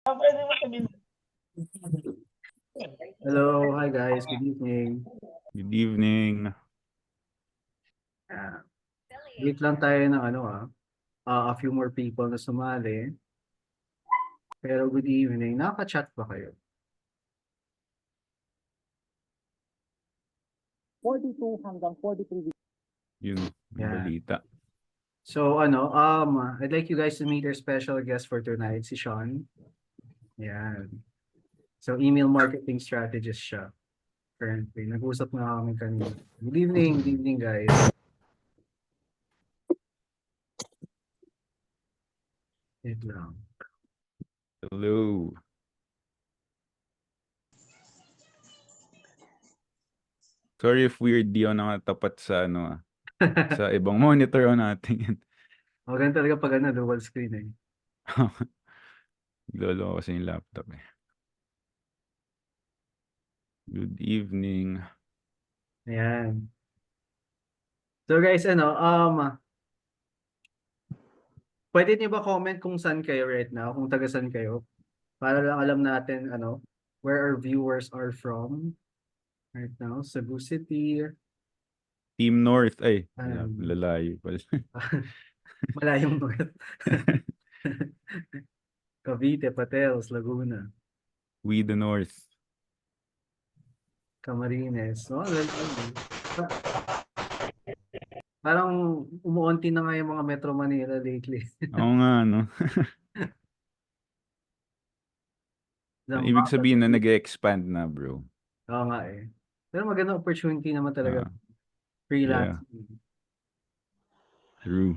Hello, hi guys, good evening. Good evening. Ah, wait lang tayo ng a few more people na sumali. Pero good evening. Nakaka-chat ba kayo? 42 hanggang 43. Yun, may Yeah. balita. So I'd like you guys to meet our special guest for tonight, si Sean. Yan. So email marketing strategist siya currently. Nag-usap na kami kanina. Good evening guys. Wait lang. Hello. Sorry if weird di ako nakatapat sa sa ibang monitor natin. Maganda talaga pag dual screen eh. Lolo ko kasi yung laptop eh. Good evening. Ayan. So guys, pwede niyo ba comment kung saan kayo right now, kung taga saan kayo? Para lang alam natin, where our viewers are from right now. Cebu City, Team North. Ay, um, lalayo pala. Malayong North, Cavite, Patelos, Laguna, We the North. Camarines. Oh, parang umuunti na nga yung mga Metro Manila lately. Oo nga, no? Ibig Zamboanga, sabihin na nag-expand na, bro. oo nga eh. Pero magandang opportunity naman talaga. Ah, yeah, Freelancing. true.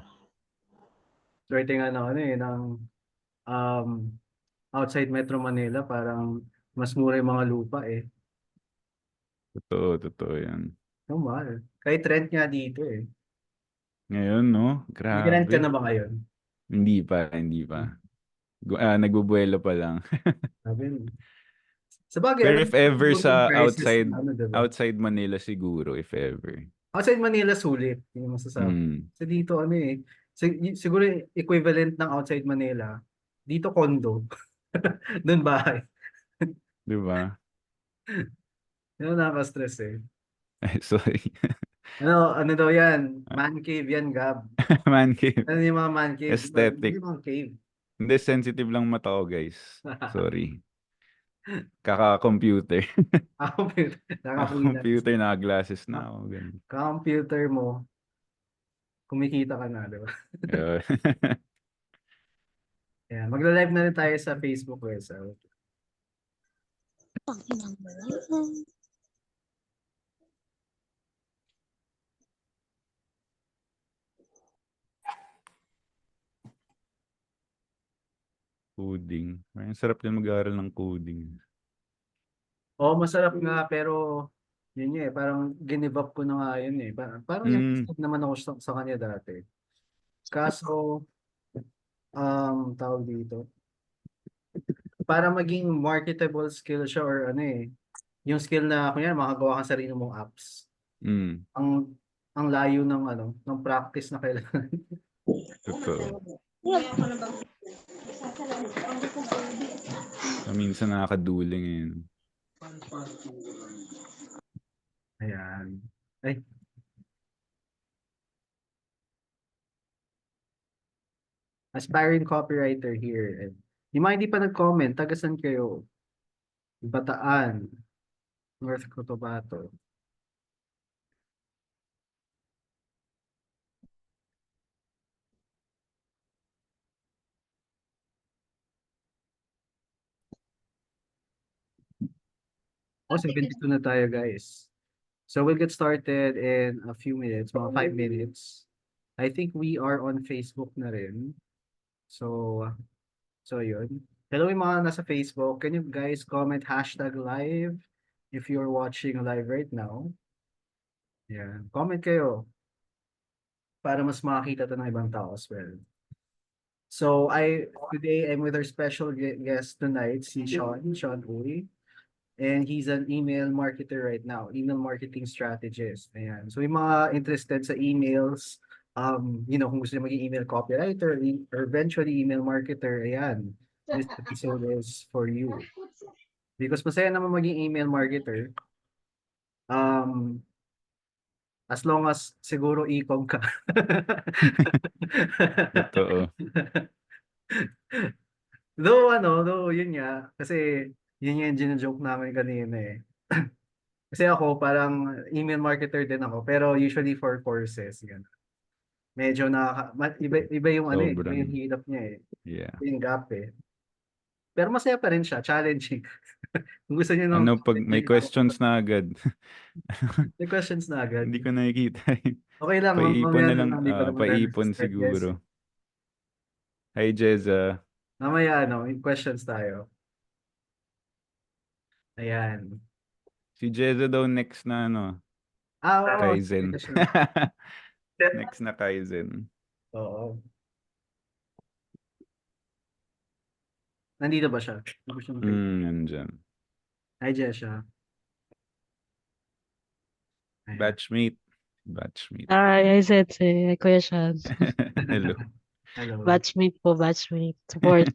Swerte nga ng um, outside Metro Manila, parang mas mura yung mga lupa eh. Totoo yan. Ang mahal. Kahit rent nga dito eh. Ngayon, no? Nag-rent ka Grabe. na ba ngayon? Hindi pa. Nagbubuelo pa lang. Sabi mo. Sa bagay, Pero alam if mo ever yung sa prices na diba? outside Manila siguro, if ever. Outside Manila sulit, yung masasabi. Mm, Kasi dito siguro equivalent ng outside Manila, dito condo, doon bahay. 'di ba? Yun nakaka-stress eh. Ay, sorry. Ano daw yan? Man cave yan, Gab. Man cave. Ano yung mga man cave? Hindi Aesthetic. mga cave. Hindi, sensitive lang mata ko, guys. Sorry. Kaka-computer. Naka-freelance. Kaka-computer, naka-glasses na ako. Ganun. Computer mo, kumikita ka na, di ba? Yun. Ayan, magla-live na rin tayo sa Facebook eh. So, Coding. Ang sarap din mag-aaral ng coding. masarap nga pero yun nga eh, parang give up ko na nga yun eh. Parang Mm, interested naman ako sa kanya dati. Kaso, tawag dito, para maging marketable skill siya or yung skill na kunya makagawa ka sarili mong apps. mm, Ang ang layo ng practice na kailangan. totoo. Minsan nakakaduling yun. Ayan. Ay, aspiring copywriter here. Yung mga hindi pa nag-comment, taga saan kayo? Bataan, North Cotabato. Oh, 72 na tayo, guys. So we'll get started in a few minutes, mga 5 minutes. I think we are on Facebook na rin. So, yun. Hello yung mga nasa Facebook. Can you guys comment #live if you're watching live right now? Yeah. Comment kayo para mas makakita to ng ibang tao as well. So today I'm with our special guest tonight, si Sean Uy. And he's an email marketer right now, email marketing strategist. Ayan. So yung mga interested sa emails, kung gusto niyo maging email copywriter or eventually email marketer, ayan. this episode is for you. Because masaya naman maging email marketer. Um, as long as siguro e-com ka. Totoo. Though yun nga, kasi yun yung gina-joke namin kanina eh. Kasi ako parang email marketer din ako, pero usually for courses, ganun. Medyo iba yung ano eh, iba yung Sobrang. hirap niya eh, Yeah. yung gap eh. Pero masaya pa rin siya, challenging. Kung gusto niyo ng Ano pag may questions na agad? may questions na agad. Hindi ko nakikita. Okay lang, Paipon mamaya na na lang, lang, di pa naman tayo paipon nag-start guys. siguro. Hi, Jezza. Mamaya may questions tayo. Ayan. Si Jezza daw next na Oo, Kaizen. sige, sure. Next na Kaizen. Oo. Nandito ba siya? Hindi ko siya makita. Nandyan. Hi, Jesha. Ayan. Batchmate. Batchmate. I said question. Hello. Hello. Batchmate po, batchmate. Support.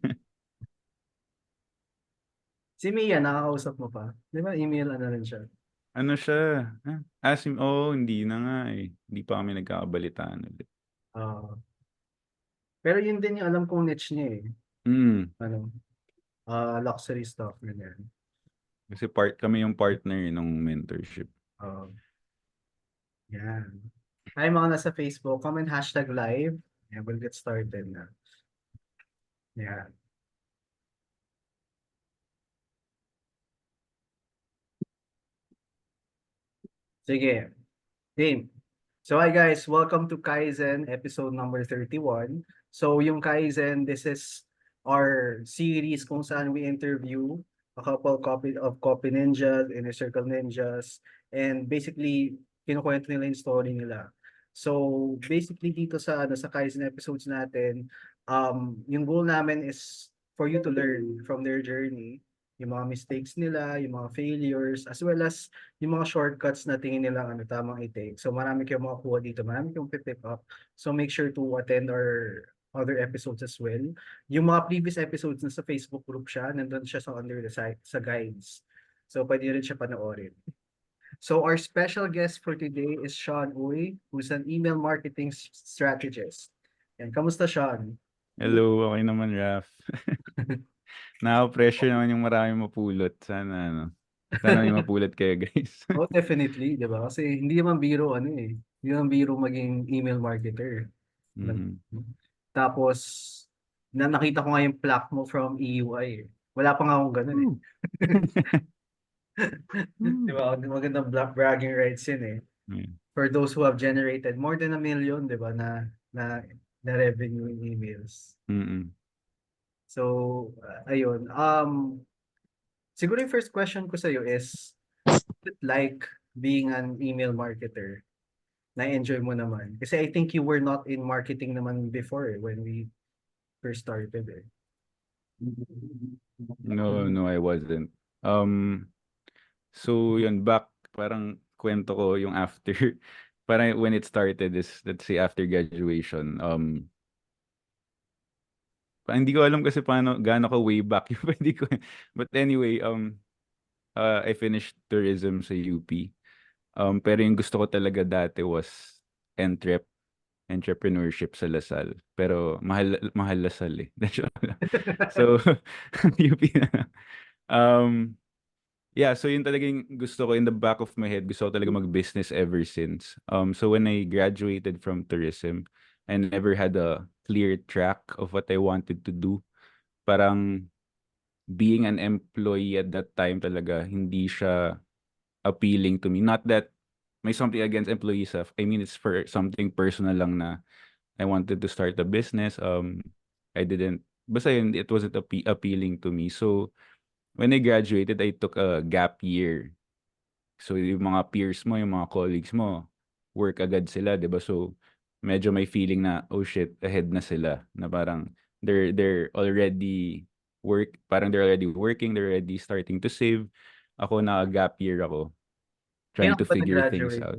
Si Mia, nakakausap mo pa? Di ba email ano rin siya? Ano siya? Hindi na nga eh. Hindi pa kami nagkakabalitaan ulit. Pero yun din yung alam kong niche niya eh. Ano? Luxury stuff. Ganyan. Kasi kami yung partner nung mentorship. Yan. Hi mga nasa Facebook, comment #live. Yeah, we'll get started na. Yeah. Sige. Game. So hi guys, welcome to Kaizen episode number 31. So yung Kaizen, this is our series kung saan we interview a couple of copy ninjas, inner circle ninjas, and basically kinukwento nila yung story nila. So basically dito sa Kaizen episodes natin, yung goal namin is for you to learn from their journey, yung mga mistakes nila, yung mga failures, as well as yung mga shortcuts na tingin nila tamang i-take. So marami kayong makukuha dito, marami kayong pick up. So make sure to attend our other episodes as well. Yung mga previous episodes na sa Facebook group siya, nandun siya sa under the site, sa guides. So pwede rin siya panoorin. So our special guest for today is Sean Uy, who's an email marketing strategist. And kamusta Sean? Hello, okay naman, Raf. Nakaka-pressure naman yung marami mapulot. Sana may mapulot kayo, guys. Oh, definitely, di ba? Kasi hindi naman biro hindi naman biro maging email marketer. Tapos, nakita ko nga yung plaque mo from EUI. Wala pa nga akong ganun eh. Di ba? Magandang bragging rights yun eh. For those who have generated more than 1 million, di ba, na revenue in emails. So, ayun. Siguro yung first question ko sa'yo is, what's it like being an email marketer? Na-enjoy mo naman? Kasi I think you were not in marketing naman before when we first started eh. No, I wasn't. So yun, parang kwento ko yung after, parang when it started is, let's say after graduation, hindi ko alam kasi gaano ka way back yung pwede ko. But anyway, I finished tourism sa UP. Pero yung gusto ko talaga dati was entrepreneurship sa Lasal. Pero mahal Lasal eh. So, UP na. Yeah, so yun talagang gusto ko in the back of my head. Gusto ko talaga mag-business ever since. So when I graduated from tourism, I never had a clear track of what I wanted to do. Parang being an employee at that time talaga, hindi siya appealing to me. Not that may something against employees. I mean, it's for something personal lang na I wanted to start a business. Basta yun, it wasn't appealing to me. So, when I graduated, I took a gap year. So, yung mga peers mo, yung mga colleagues mo, work agad sila, di ba? So, medyo may feeling na, oh shit, ahead na sila. Na parang, they're already they're already working, they're already starting to save. Ako, gap year ako. Trying to figure things out.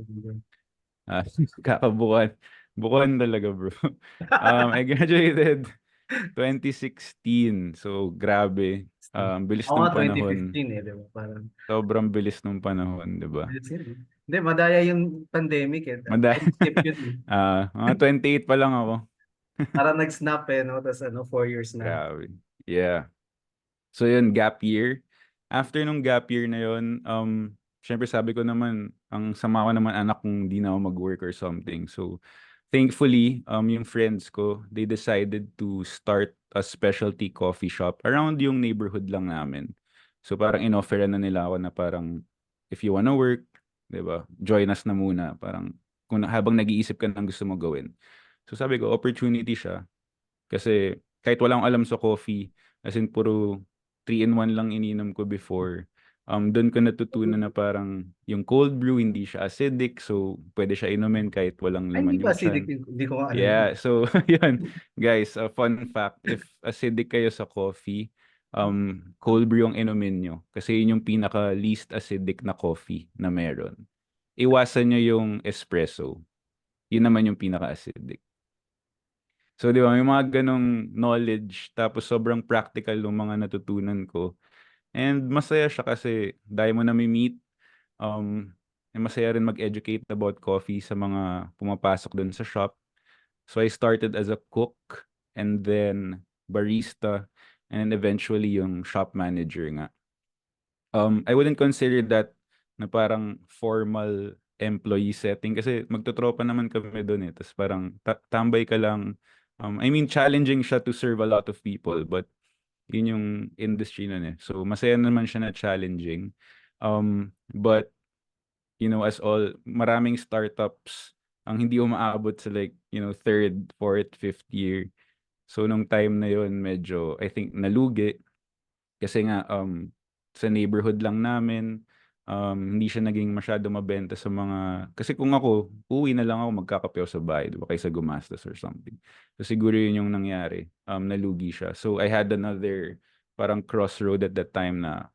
Kakabukan. Bukan talaga, bro. I graduated 2016. So, grabe. Bilis Ako ng nga panahon. 2015 eh, di ba? Parang, Sobrang bilis ng panahon, di ba? that's it. Hindi, madaya yung pandemic eh. Madaya. Skip yun eh. Mga 28 pa lang ako. Parang nag-snap eh, no? Tapos 4 years na. Grabe. Yeah. So yun, gap year. After nung gap year na yun, syempre sabi ko naman, ang sama ko naman anak kung di na ako mag-work or something. So thankfully, yung friends ko, they decided to start a specialty coffee shop around yung neighborhood lang namin. So parang inofferan na nila ako na parang, if you wanna work, di ba, join us na muna. Parang kung habang nag-iisip ka ng gusto mo gawin. So sabi ko, opportunity siya. Kasi kahit wala akong alam sa coffee, as in puro 3-in-1 lang ininom ko before, doon ko natutunan na parang yung cold brew hindi siya acidic, so pwede siya inumin kahit walang Ay, hindi laman ba yung acidic tiyan. yun? Hindi ko nga alam yun. Yeah, so yun. Guys, a fun fact, if acidic kayo sa coffee, cold brew ang inumin nyo. Kasi yun yung pinaka least acidic na coffee na meron. Iwasan nyo yung espresso. Yun naman yung pinaka acidic. So, di ba, may mga ganong knowledge, tapos sobrang practical yung mga natutunan ko. And masaya siya kasi dahil mo na-meet, masaya rin mag-educate about coffee sa mga pumapasok dun sa shop. So, I started as a cook, and then barista, and eventually yung shop manager nga. I wouldn't consider that na parang formal employee setting kasi magtotropa naman kami doon eh. Tapos parang tambay ka lang. I mean, challenging siya to serve a lot of people, but yun yung industry nun eh. So, masaya naman siya na challenging. But, as all, maraming startups ang hindi umaabot sa like, third, fourth, fifth year. So, nung time na yun, medyo, I think, nalugi. Kasi nga, sa neighborhood lang namin, hindi siya naging masyado mabenta sa mga... Kasi kung ako, uwi na lang ako, magkakape ako sa bahay, di ba? Kaysa gumastos or something. So siguro yun yung nangyari. Nalugi siya. So I had another parang crossroad at that time na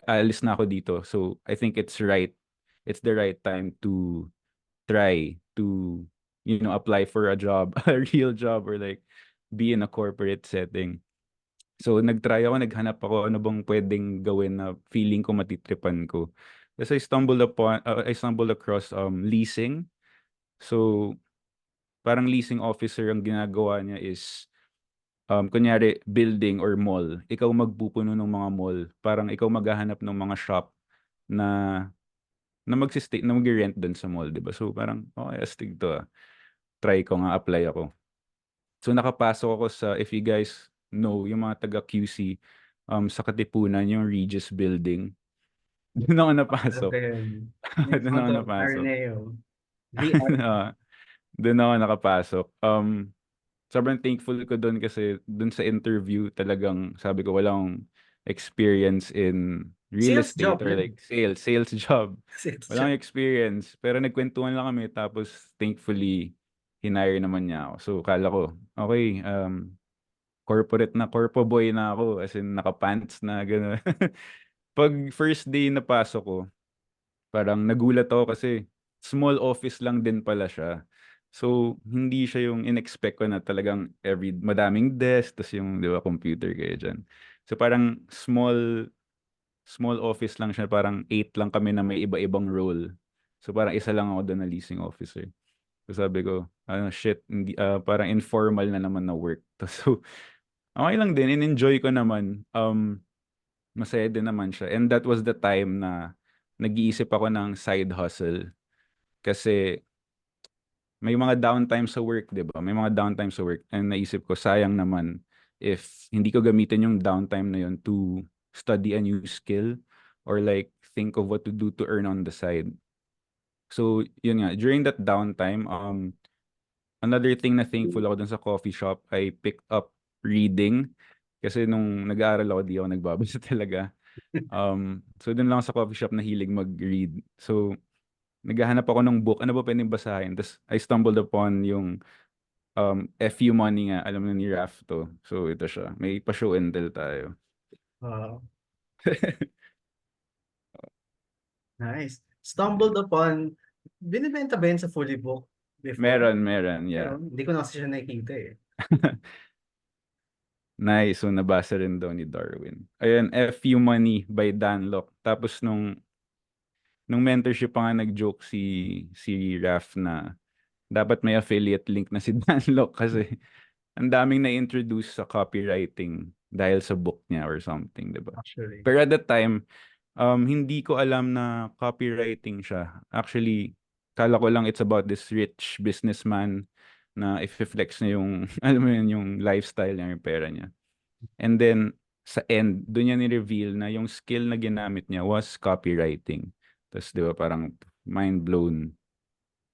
alis na ako dito. So I think it's right. It's the right time to try to, apply for a job, a real job, or like be in a corporate setting. So nag-try ako, naghanap ako ano bang pwedeng gawin na feeling ko matitripan ko. Kasi I stumbled across leasing. So parang leasing officer ang ginagawa niya is kunyari building or mall, ikaw magpupuno ng mga mall, parang ikaw maghahanap ng mga shop na na mag-rent doon sa mall, 'di ba? So parang okay, astig to. Try ko nga, apply ako. So nakapasok ako sa, if you guys know, yung mga taga QC, sa Katipunan, yung Regis Building. Doon ako napasok. Okay. In Doon front ako of napasok. Arneo. VR. Doon ako nakapasok. Sobrang thankful ko doon kasi doon sa interview talagang sabi ko walang experience in real Sales estate job or yun. like sales job. Sales Walang job. experience. Pero nagkwentuhan lang kami tapos thankfully hinire naman niya ako. So kala ko, okay, corporate na, corpo boy na ako. As in, naka-pants na, gano'n. Pag first day na pasok ko, parang nagulat ako kasi small office lang din pala siya. So, hindi siya yung in-expect ko na talagang madaming desk, tas yung, di ba, computer kayo dyan. So, parang small office lang siya, parang 8 lang kami na may iba-ibang role. So, parang isa lang ako doon na leasing officer. So, sabi ko, shit, hindi, parang informal na naman na work. So, okay lang din, in-enjoy ko naman. Masaya din naman siya. And that was the time na nag-iisip ako ng side hustle. Kasi may mga downtime sa work, 'di ba? May mga downtime sa work. And naisip ko, sayang naman if hindi ko gamitin yung downtime na yun to study a new skill or like think of what to do to earn on the side. So, yun nga, during that downtime, another thing na thankful ako dun sa coffee shop, I picked up reading. Kasi nung nag-aaral ako, di ako nagbabasa talaga. So dun lang ako sa coffee shop na hilig mag-read. So naghahanap ako ng book, ano ba pwedeng basahin? Tapos I stumbled upon yung FU Money nga, alam mo ni Raf to. So ito siya, may pa-show and tell tayo. Wow. Nice. Stumbled upon, binibenta ba yun sa Fully Book before? Meron, yeah. Pero hindi ko na kasi siya nakikita eh. Nice. So, nabasa rin daw ni Darwin. Ayun, FU Money by Dan Lok. Tapos nung mentorship pa nga nag-joke si Raf na dapat may affiliate link na si Dan Lok kasi ang daming na-introduce sa copywriting dahil sa book niya or something, 'di ba? Actually. Pero at that time, hindi ko alam na copywriting siya. Actually, kala ko lang it's about this rich businessman na i-flex niya yung, alam mo yun, yung lifestyle niya, yung pera niya. And then, sa end, doon niya ni-reveal na yung skill na ginamit niya was copywriting. Tapos, di ba, parang mind blown.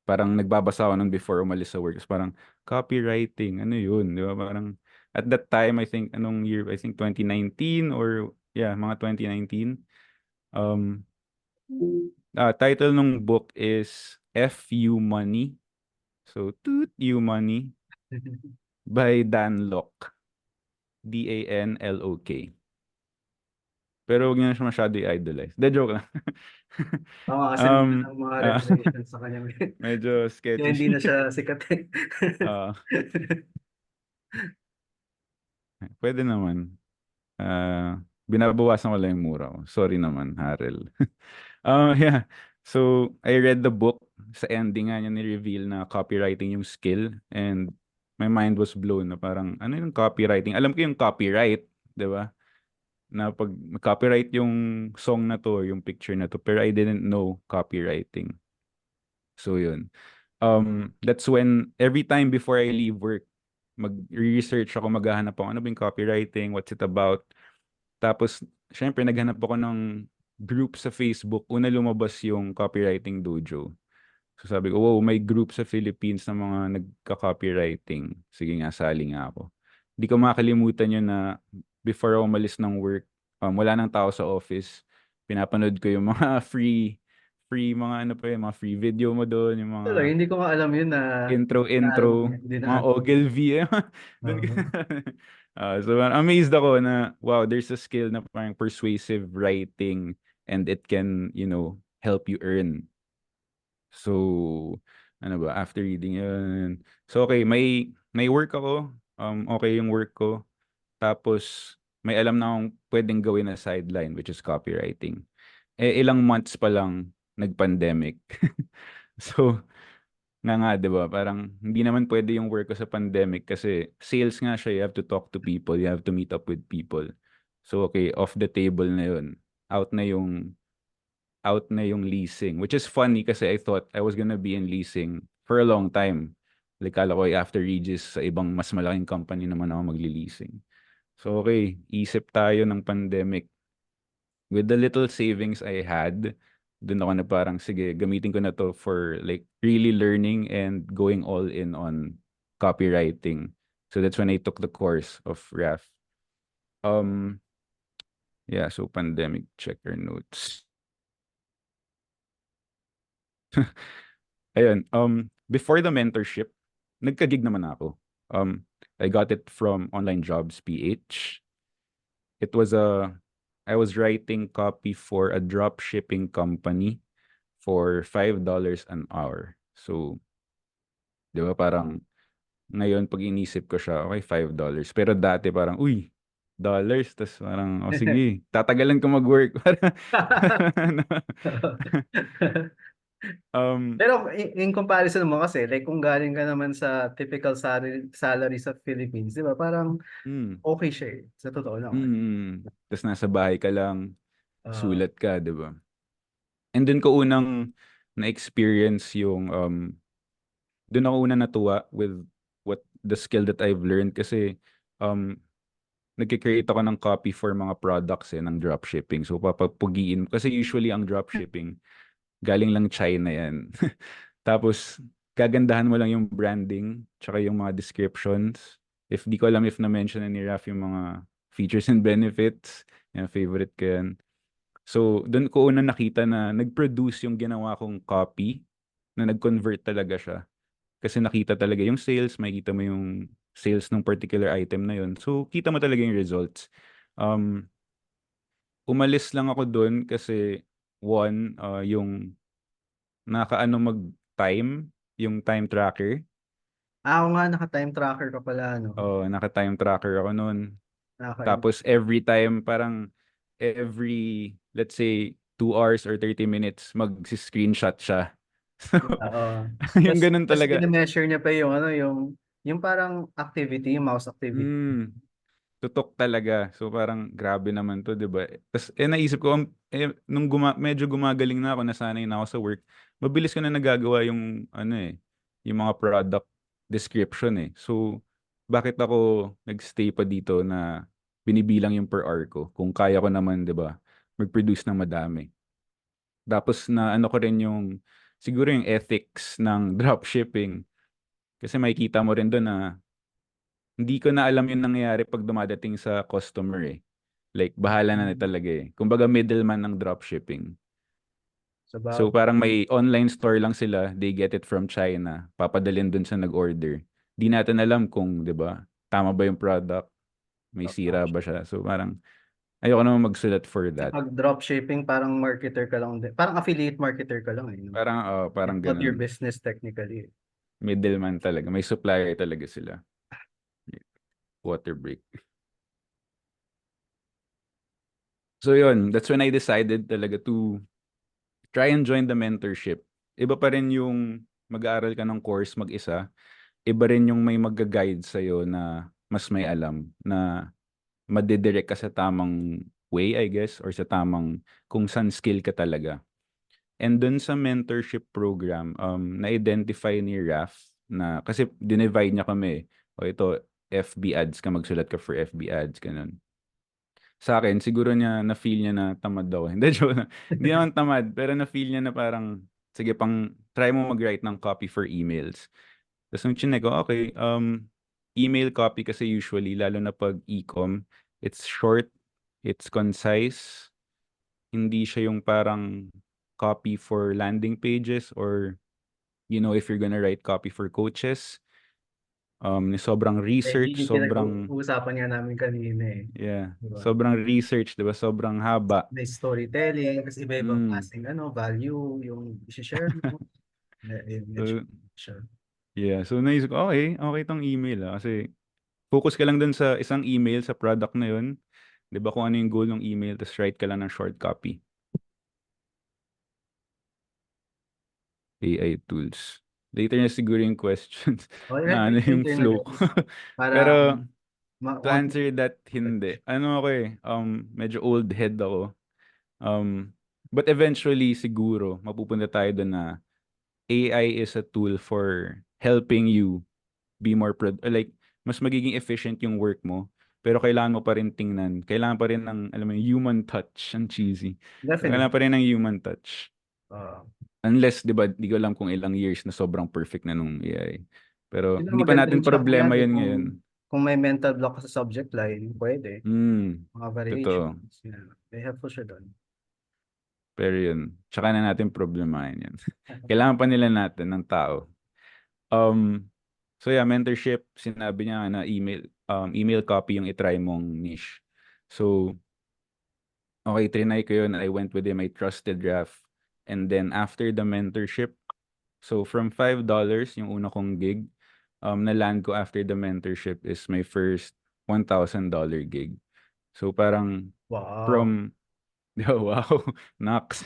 Parang nagbabasa ako nun before umalis sa work. Tapos parang, copywriting, ano yun? Di ba, parang, at that time, I think, anong year? I think 2019 or, yeah, mga 2019. Title ng book is FU Money. So, Toot You Money by Dan Lok. DANLOK. Pero huwag niyo na siya masyado i-idolize. De, joke lang. Oo, kasi Um, ng mga ah, revelations sa kanya. medyo Kaya sketchy. hindi na siya sikat eh. Ah, pwede naman. Binabawasan ko lang yung mura ko. Sorry naman, Harel. Yeah. So, I read the book. Sa ending nga niya ni-reveal na copywriting yung skill. And my mind was blown na parang, ano yung copywriting? Alam ko yung copyright, di ba? Na pag copyright yung song na to or yung picture na to. Pero I didn't know copywriting. So, yun. That's when, every time before I leave work, mag-research ako, maghahanap ako, ano ba yung copywriting, what's it about? Tapos, syempre, naghanap ako ng group sa Facebook. Una lumabas yung Copywriting Dojo. So sabi ko, wow, may group sa Philippines na mga nagka-copywriting. Sige nga, sali nga ako. Hindi ko makalimutan yun na before ako umalis ng work, wala nang tao sa office. Pinapanood ko yung mga free mga ano pa yung mga free video mo doon, yung mga Tuloy, hindi ko nga alam yun na intro, mga dinaan. Ogilvy. Doon so amazed ako na, wow, there's a skill na parang persuasive writing and it can, help you earn. So, ano ba, after reading yun. So, okay, may work ako. Okay yung work ko. Tapos, may alam na akong pwedeng gawin na sideline, which is copywriting. Ilang months pa lang, nag-pandemic. So, nga, 'di ba? Parang hindi naman pwede yung work ko sa pandemic kasi sales nga siya, you have to talk to people, you have to meet up with people. So okay, off the table na yun. Out na yung leasing, which is funny kasi I thought I was gonna be in leasing for a long time. Like kala ko after Regis sa ibang mas malaking company naman ako magli-leasing. So okay, isip tayo ng pandemic. With the little savings I had, dun ako na parang, sige, gamitin ko na to for like really learning and going all in on copywriting. So that's when I took the course of RAF. Yeah, so pandemic checker notes. Ayun, before the mentorship, nagka-gig naman ako. I got it from Online Jobs PH. It was I was writing copy for a drop shipping company for $5 an hour. So, 'di ba parang ngayon pag inisip ko siya, okay, $5. Pero dati parang, uy, dollars, tas parang, oh sige, tatagalan ko mag-work para ano. Pero in comparison mo kasi, like kung galing ka naman sa typical salary sa Philippines, di ba? Parang mm, okay siya eh. Sa totoo lang. tas nasa bahay ka lang, Ah, sulat ka, 'di ba? And dun ko unang na-experience yung doon ako una natuwa with what the skill that I've learned kasi um nagke-create ako ng copy for mga products ng dropshipping. So papapugiin kasi usually ang dropshipping galing lang China yan. Tapos gagandahan mo lang yung branding tsaka yung mga descriptions. If di ko alam if na-mention na ni Raf yung mga features and benefits, yan favorite ko yan. So doon ko una nakita na nag-produce yung ginawa kong copy na nag-convert talaga siya. Kasi nakita talaga yung sales, makikita mo yung sales ng particular item na yun. So, kita mo talaga yung results. Um, Umalis lang ako doon kasi one, yung nakaano mag-time, yung time tracker. ako nga, naka-time tracker ka pala, no? Naka-time tracker ako noon. Okay. Tapos every time, parang every, let's say, 2 hours or 30 minutes, mag-screenshot siya. So, Oo. yung ganun Tapos talaga. measure niya pa yung ano, yung parang activity, yung mouse activity. Tutok talaga. So parang grabe naman to, 'di ba? Tapos naisip ko nung medyo gumagaling na ako, nasanay na ako sa work, mabilis ko na nagagawa yung ano yung mga product description eh. So bakit ako nagstay pa dito na binibilang yung per hour ko kung kaya ko naman, 'di ba, mag-produce ng madami. Tapos na ano ko rin yung siguro yung ethics ng dropshipping kasi makikita mo rin doon na hindi ko na alam yung nangyayari pag dumadating sa customer eh. Like, bahala na talaga eh. Kumbaga middleman ng dropshipping. So, So parang may online store lang sila, they get it from China, papadalin dun sa nag-order. Di natin alam kung, 'di ba, tama ba yung product, may sira ba siya. So parang ayoko naman magsulat for that. pag dropshipping, parang marketer ka lang din. Parang affiliate marketer ka lang eh. No? Parang It's not your ganun. business technically. Middleman talaga. May supplier talaga sila. Water break. So yun, that's when I decided talaga to try and join the mentorship. Iba pa rin yung mag-aaral ka ng course mag-isa. Iba rin yung may mag-guide sa'yo na mas may alam, na madidirect ka sa tamang way, I guess, or sa tamang kung saan skill ka talaga. And dun sa mentorship program, na-identify ni Raf na, kasi dinivide niya kami. O ito, FB ads ka, magsulat ka for FB ads, ganun. Sa akin, siguro niya, na-feel niya na tamad daw. Hindi, joke na. Hindi naman tamad, pero na-feel niya na parang, sige, try mo mag-write ng copy for emails. Tapos nung chinek ko, okay, email copy kasi usually, lalo na pag e-com, it's short, it's concise, hindi siya yung parang copy for landing pages or, if you're gonna write copy for coaches, sobrang research, Yung sobrang, pinag-uusapan nga namin kanina eh. yeah, Diba? sobrang research, diba? Sobrang haba. May storytelling, kasi iba-ibang Mm. klaseng value, yung i-share mo. So, Sure. yeah, so naisip ko, okay tong email kasi focus ka lang dun sa isang email sa product na yun. 'Di ba kung ano yung goal ng email, tapos write ka lang ng short copy. AI tools. Later na siguro yung questions na ano yung Later na flow. guys. Para Pero to on answer that, hindi. Ano ako medyo old head ako. But eventually siguro mapupunta tayo doon na AI is a tool for helping you be more like mas magiging efficient yung work mo, pero kailangan mo pa rin tingnan, kailangan pa rin ng alam mo yung human touch, ang cheesy. Kailangan definitely. pa rin ng human touch. Uh, Unless, 'di ba, di ko alam kung ilang years na sobrang perfect na nung AI. Pero yun ang hindi pa natin magandang check problema yan eh, yun ngayon. kung may mental block ka sa subject line, pwede. Mga Totoo. variations. Yeah. May helpful siya doon. Pero yun, tsaka na natin problemahin yan. Kailangan pa nila natin ng tao. So yeah, mentorship, sinabi niya na email copy yung itry mong niche. So, okay, trinay ko yun. I went with him, I trusted Raf. And then after the mentorship, so from $5, yung una kong gig, na-land ko after the mentorship is my first $1,000 gig. So parang Wow. from, wow, knocks.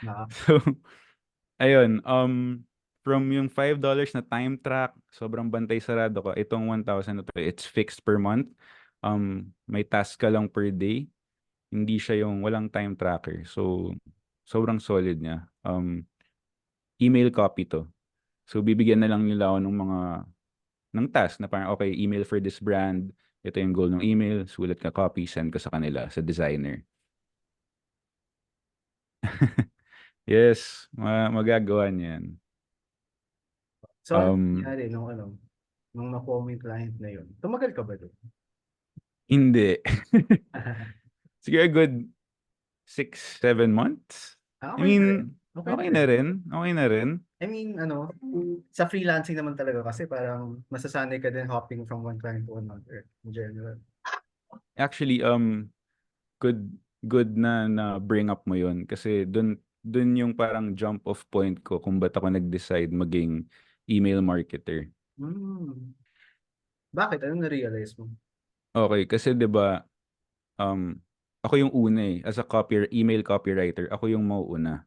Na, So, ayun, from yung $5 na time track, sobrang bantay sarado ko. Itong 1,000 na to, it's fixed per month. May task ka lang per day. Hindi siya yung walang time tracker. So, sobrang solid niya. Email copy to. So, bibigyan na lang nila ako ng task na parang, okay, email for this brand. Ito yung goal ng email. Sulat ka copy, send ko sa kanila, sa designer. Yes, magagawa niyan. so, ano Um, nangyari nung nakuha mo yung client na yun? Tumagal ka ba doon? Hindi. Siguro a good 6, 7 months. I Okay na rin. mean, Okay na okay na rin. rin. Okay na rin. I mean, sa freelancing naman talaga kasi parang masasanay ka din hopping from one client to another in general. Actually, good good na bring up mo yun kasi dun yung parang jump off point ko kung ba't ako nag-decide maging email marketer. Hmm. Bakit? Anong na-realize mo? Okay, kasi 'di ba, um, ako yung una eh. As a email copywriter, ako yung mauuna.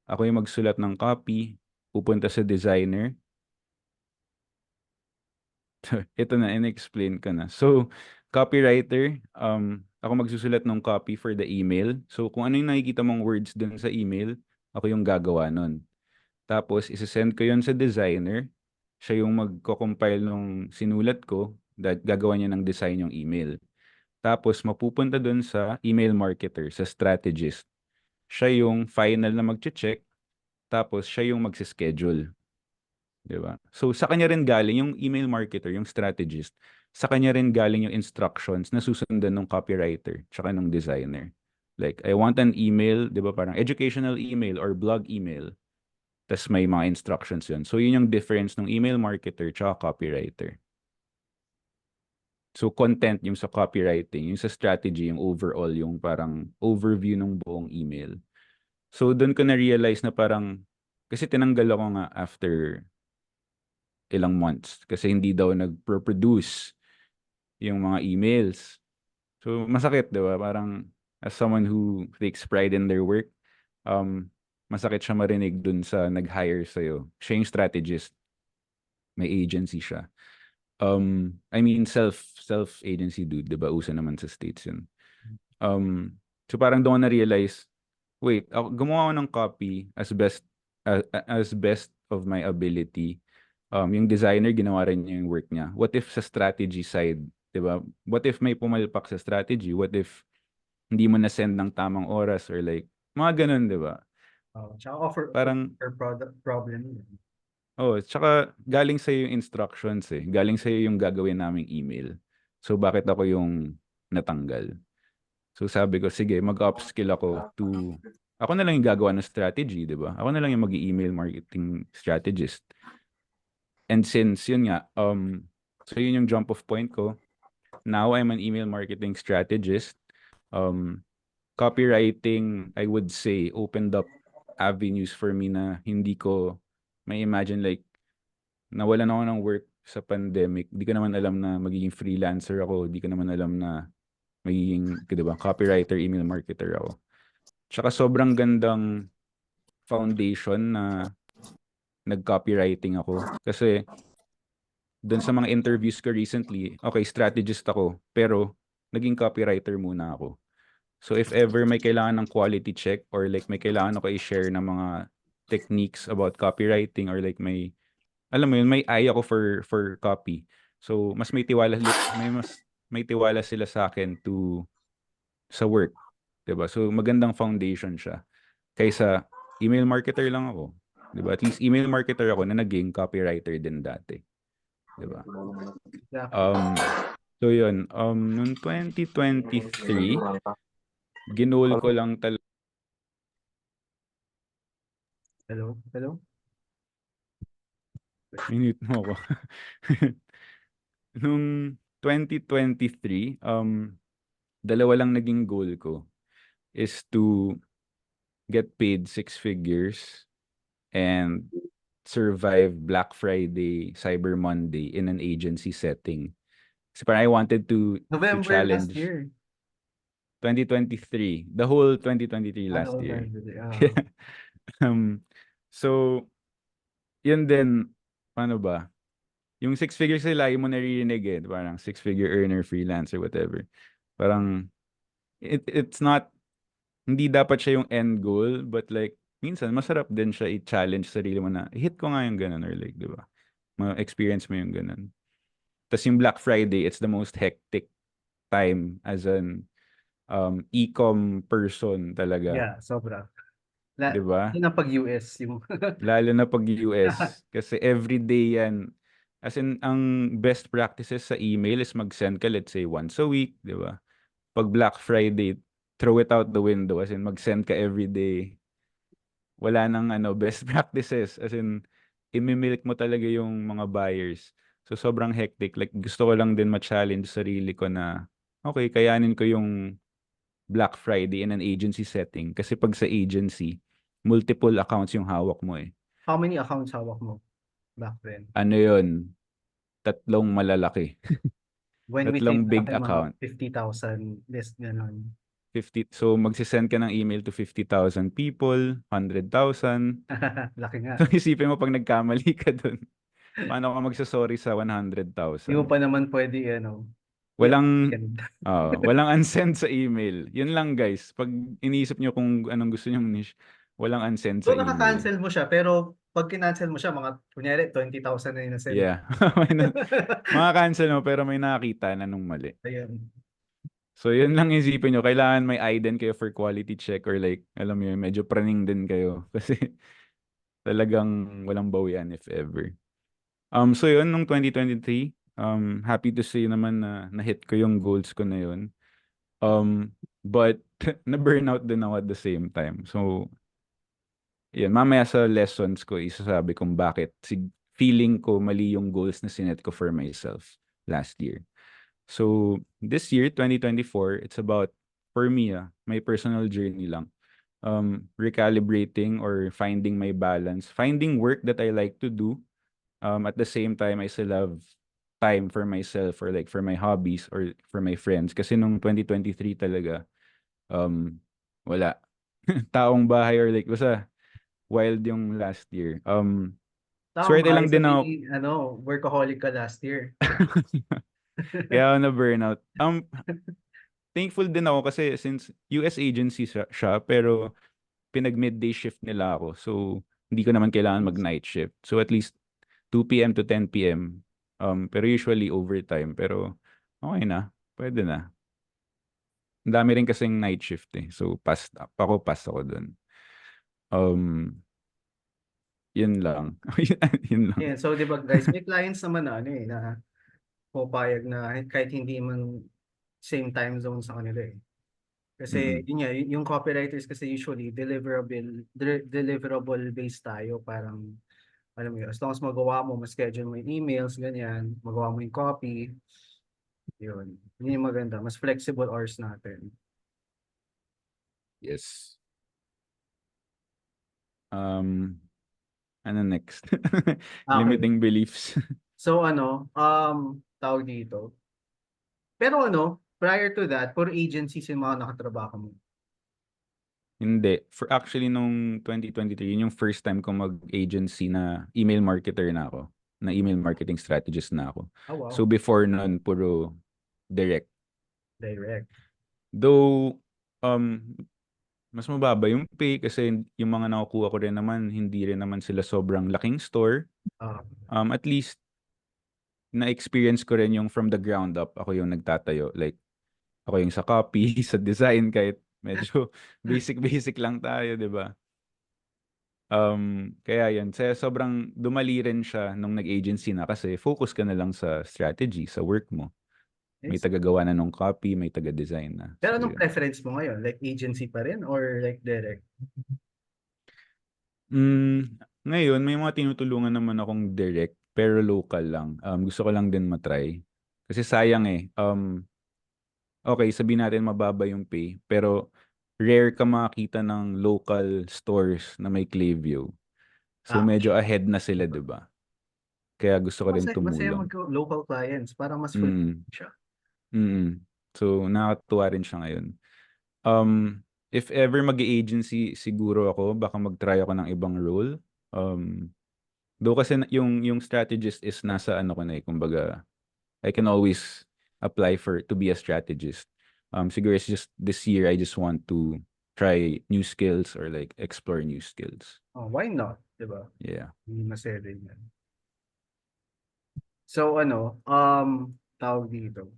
Ako yung magsulat ng copy, pupunta sa designer. Ito na, in-explain ko na. So, copywriter, ako magsusulat ng copy for the email. So, kung ano yung nakikita mong words dun sa email, ako yung gagawa nun. Tapos, isasend ko yun sa designer. Siya yung magko-compile nung sinulat ko, gagawa niya ng design yung email. Tapos, mapupunta dun sa email marketer, sa strategist. Siya yung final na mag-check, tapos siya yung magsischedule. 'Di ba? So, sa kanya rin galing yung email marketer, yung strategist. Sa kanya rin galing yung instructions na susundan ng copywriter tsaka ng designer. Like, I want an email, 'di ba, parang educational email or blog email. Tas may mga instructions yun. So, yun yung difference ng email marketer tsaka copywriter. So, content yung sa copywriting, yung sa strategy, yung overall, yung parang overview ng buong email. So, doon ko na-realize na parang, kasi tinanggal ako nga after ilang months kasi hindi daw nag-produce yung mga emails. So, masakit, di ba? Parang, as someone who takes pride in their work, masakit siya marinig dun sa nag-hire sa'yo. Siya yung strategist. May agency siya. I mean, self-agency dude, di ba? Uso naman sa States yun. So, parang doon ko na-realize, wait, gumawa ako ng copy as best of my ability. Yung designer, ginawa rin niya yung work niya. What if sa strategy side, 'di ba? What if may pumalpak sa strategy? What if hindi mo na-send ng tamang oras or like, mga ganun, 'di ba? Tsaka offer Parang, product problem. tsaka galing sa yung instructions eh. Galing sa yung gagawin naming email. So, bakit ako yung natanggal? So, sabi ko, sige, mag-upskill ako ako na lang yung gagawa ng strategy, 'di ba? Ako na lang yung mag-email marketing strategist. And since yun nga, so yun yung jump off point ko. Now I'm an email marketing strategist. Copywriting, I would say, opened up avenues for me na hindi ko may imagine, like nawalan ako ng work sa pandemic. Di ko naman alam na magiging freelancer ako. Di ko naman alam na magiging, di ba, copywriter, email marketer ako. Tsaka sobrang gandang foundation na nag-copywriting ako. Kasi doon sa mga interviews ko recently, okay, strategist ako, pero naging copywriter muna ako. So if ever may kailangan ng quality check or like may kailangan ako i-share ng mga techniques about copywriting or like alam mo yun, may eye ako for copy. So mas may tiwala sila sa akin sa work, 'di ba? So magandang foundation siya kaysa email marketer lang ako, 'di ba? At least email marketer ako na naging copywriter din dati, 'di ba? So yun, noong 2023, ginol ko lang talaga. Hello? Hello? Minute mo ako. Noong 2023, dalawa lang naging goal ko is to get paid 6 figures and survive Black Friday, Cyber Monday in an agency setting. Kasi parang I wanted to November last challenge year. 2023, the whole 2023 last year. So, yun din, paano ba? Yung 6 figures ay lagi mo naririnig eh. Parang 6-figure earner, freelancer, whatever. Parang, it's not, hindi dapat siya yung end goal, but like, minsan, masarap din siya i-challenge sarili mo na, hit ko nga yung ganun, or like, di ba? Ma-experience mo yung ganun. Tapos yung Black Friday, it's the most hectic time as an e-com person talaga. Yeah, sobra. Di ba? Yun ang pag-US. Yung Lalo na pag US. Kasi everyday yan. As in, ang best practices sa email is mag-send ka, let's say, once a week. Di ba? Pag Black Friday, throw it out the window. As in, mag-send ka everyday. Wala nang best practices. As in, imimilk mo talaga yung mga buyers. So, sobrang hectic. Like, gusto ko lang din ma-challenge sarili ko na, okay, kayanin ko yung Black Friday in an agency setting. Kasi pag sa agency, multiple accounts yung hawak mo eh. how many accounts hawak mo back then? Ano yun? 3 malalaki. When we Tatlong think big malaki, mga account. 50,000 list, gano'n. 50, so magsisend ka ng email to 50,000 people, 100,000. Laki nga. So isipin mo pag nagkamali ka dun, paano ka magsasorry sa Di mo 100,000? pa naman pwede, Walang, i-unsend. walang unsend sa email. Yun lang guys. Pag iniisip nyo kung anong gusto nyong niche, walang unsend sa So, email. nakaka-cancel mo siya, pero pag kinancel mo siya, mga, kunyari, 20,000 na yung nasend. Yeah. Maka-cancel mo pero may nakakita na nung mali. Ayun. So yun lang isipin nyo. Kailangan may IDEN kayo for quality check or like, alam mo yun, medyo praning din kayo. Kasi talagang walang bawian if ever. So yun, nung 2023, happy to say naman na na-hit ko yung goals ko na yun. But na-burnout din ako at the same time. So, yun, mamaya sa lessons ko, isasabi kung bakit feeling ko mali yung goals na sinet ko for myself last year. So, this year, 2024, it's about, for me, my personal journey lang. Recalibrating or finding my balance, finding work that I like to do. At the same time, I still have time for myself or like for my hobbies or for my friends. Kasi nung 2023 talaga, wala. Taong bahay or like, basta wild yung last year. Tama, Swerte lang din ako. workaholic ka last year. Kaya ako na burnout. Thankful din ako kasi since US agency siya, pero pinag-midday shift nila ako. So, hindi ko naman kailangan mag-night shift. So, at least 2 p.m. to 10 p.m. Pero usually overtime. Pero, okay na. Pwede na. Ang dami rin kasing night shift eh. So, pass ako dun. Yun lang. Yun lang. Yeah, so, di ba, guys, may clients naman na pupayag na kahit hindi man same time zone sa kanila eh. Kasi yun nga, yung copywriters kasi usually deliverable based tayo, parang alam mo yun, as long as magawa mo, schedule mo yung emails, ganyan, magawa mo yung copy, yun yung maganda, mas flexible hours natin. Yes. Ano next? Limiting beliefs. So tawag dito. Pero prior to that, for agencies yung mga nakatrabaho mo. Hindi. For actually nung 2023, yun yung first time ko mag-agency na email marketer na ako. Na email marketing strategist na ako. Oh, wow. So before nun, puro direct. Though, mas mababa yung pay kasi yung mga nakukuha ko rin naman, hindi rin naman sila sobrang laking store. At least, na-experience ko rin yung from the ground up. Ako yung nagtatayo. Like, ako yung sa copy, sa design, kahit medyo basic lang tayo, di ba? Kaya yan, sobrang dumali rin siya nung nag-agency na kasi focus ka na lang sa strategy, sa work mo. May taga-gawa na nung copy, may taga-design na. Pero So, anong yun. preference mo ngayon? Like agency pa rin or like direct? Ngayon, may mga tinutulungan naman akong direct, pero local lang. Gusto ko lang din matry. Kasi sayang eh. Okay, sabihin natin mababa yung pay, pero rare ka makakita ng local stores na may Klaviyo. So medyo ahead na sila, 'di ba? Kaya gusto ko rin Masaya tumulong. local clients para mas full siya. So nakakatuwa rin siya ngayon. If ever mag-agency siguro ako, baka mag-try ako ng ibang role. Though kasi yung strategist is nasa ano ko na eh, kumbaga I can always apply to be a strategist. Siguro it's just this year I just want to try new skills or like explore new skills. Oh, why not? Diba? Yeah. Hindi masaya din yan. So tawag dito.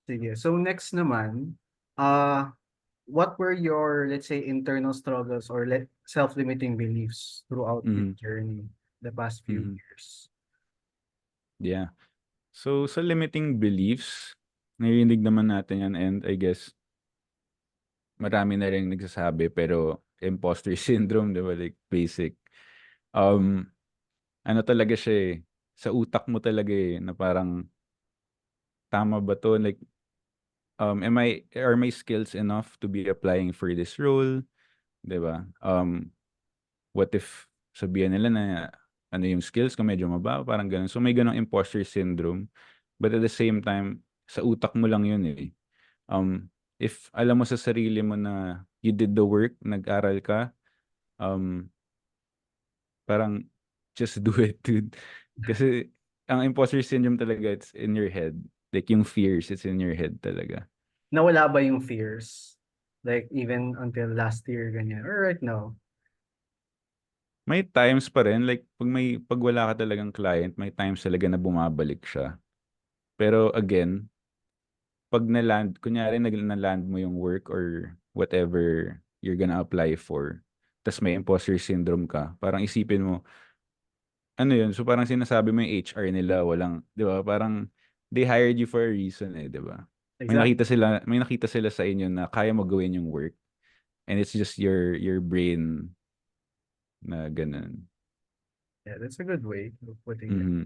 Sige. So next naman, what were your, let's say, internal struggles or self-limiting beliefs throughout your journey the past few years? Yeah. So sa limiting beliefs, narinig naman natin yan and I guess marami na rin nagsasabi pero imposter syndrome, di ba? Like basic. Ano talaga siya eh, sa utak mo talaga eh, na parang tama ba to? Like, are my skills enough to be applying for this role? Di ba? What if sabihan nila na ano yung skills ko medyo mababa, parang ganun. So may ganung imposter syndrome. But at the same time, sa utak mo lang yun eh. If alam mo sa sarili mo na you did the work, nag-aral ka, um, parang just do it, dude. Kasi ang imposter syndrome talaga, it's in your head. Like yung fears, it's in your head talaga. Nawala ba yung fears? Like even until last year, ganyan. Or right now? May times pa rin, like pag wala ka talagang client, may times talaga na bumabalik siya. Pero again, pag na-land, kunyari na-land mo yung work or whatever you're gonna apply for, tas may imposter syndrome ka, parang isipin mo, ano yun? So parang sinasabi mo yung HR nila, walang, di ba? Parang they hired you for a reason eh, di ba? Exactly. May nakita sila sa inyo na kaya mo gawin yung work and it's just your brain na ganun. Yeah, that's a good way of putting it. Mhm.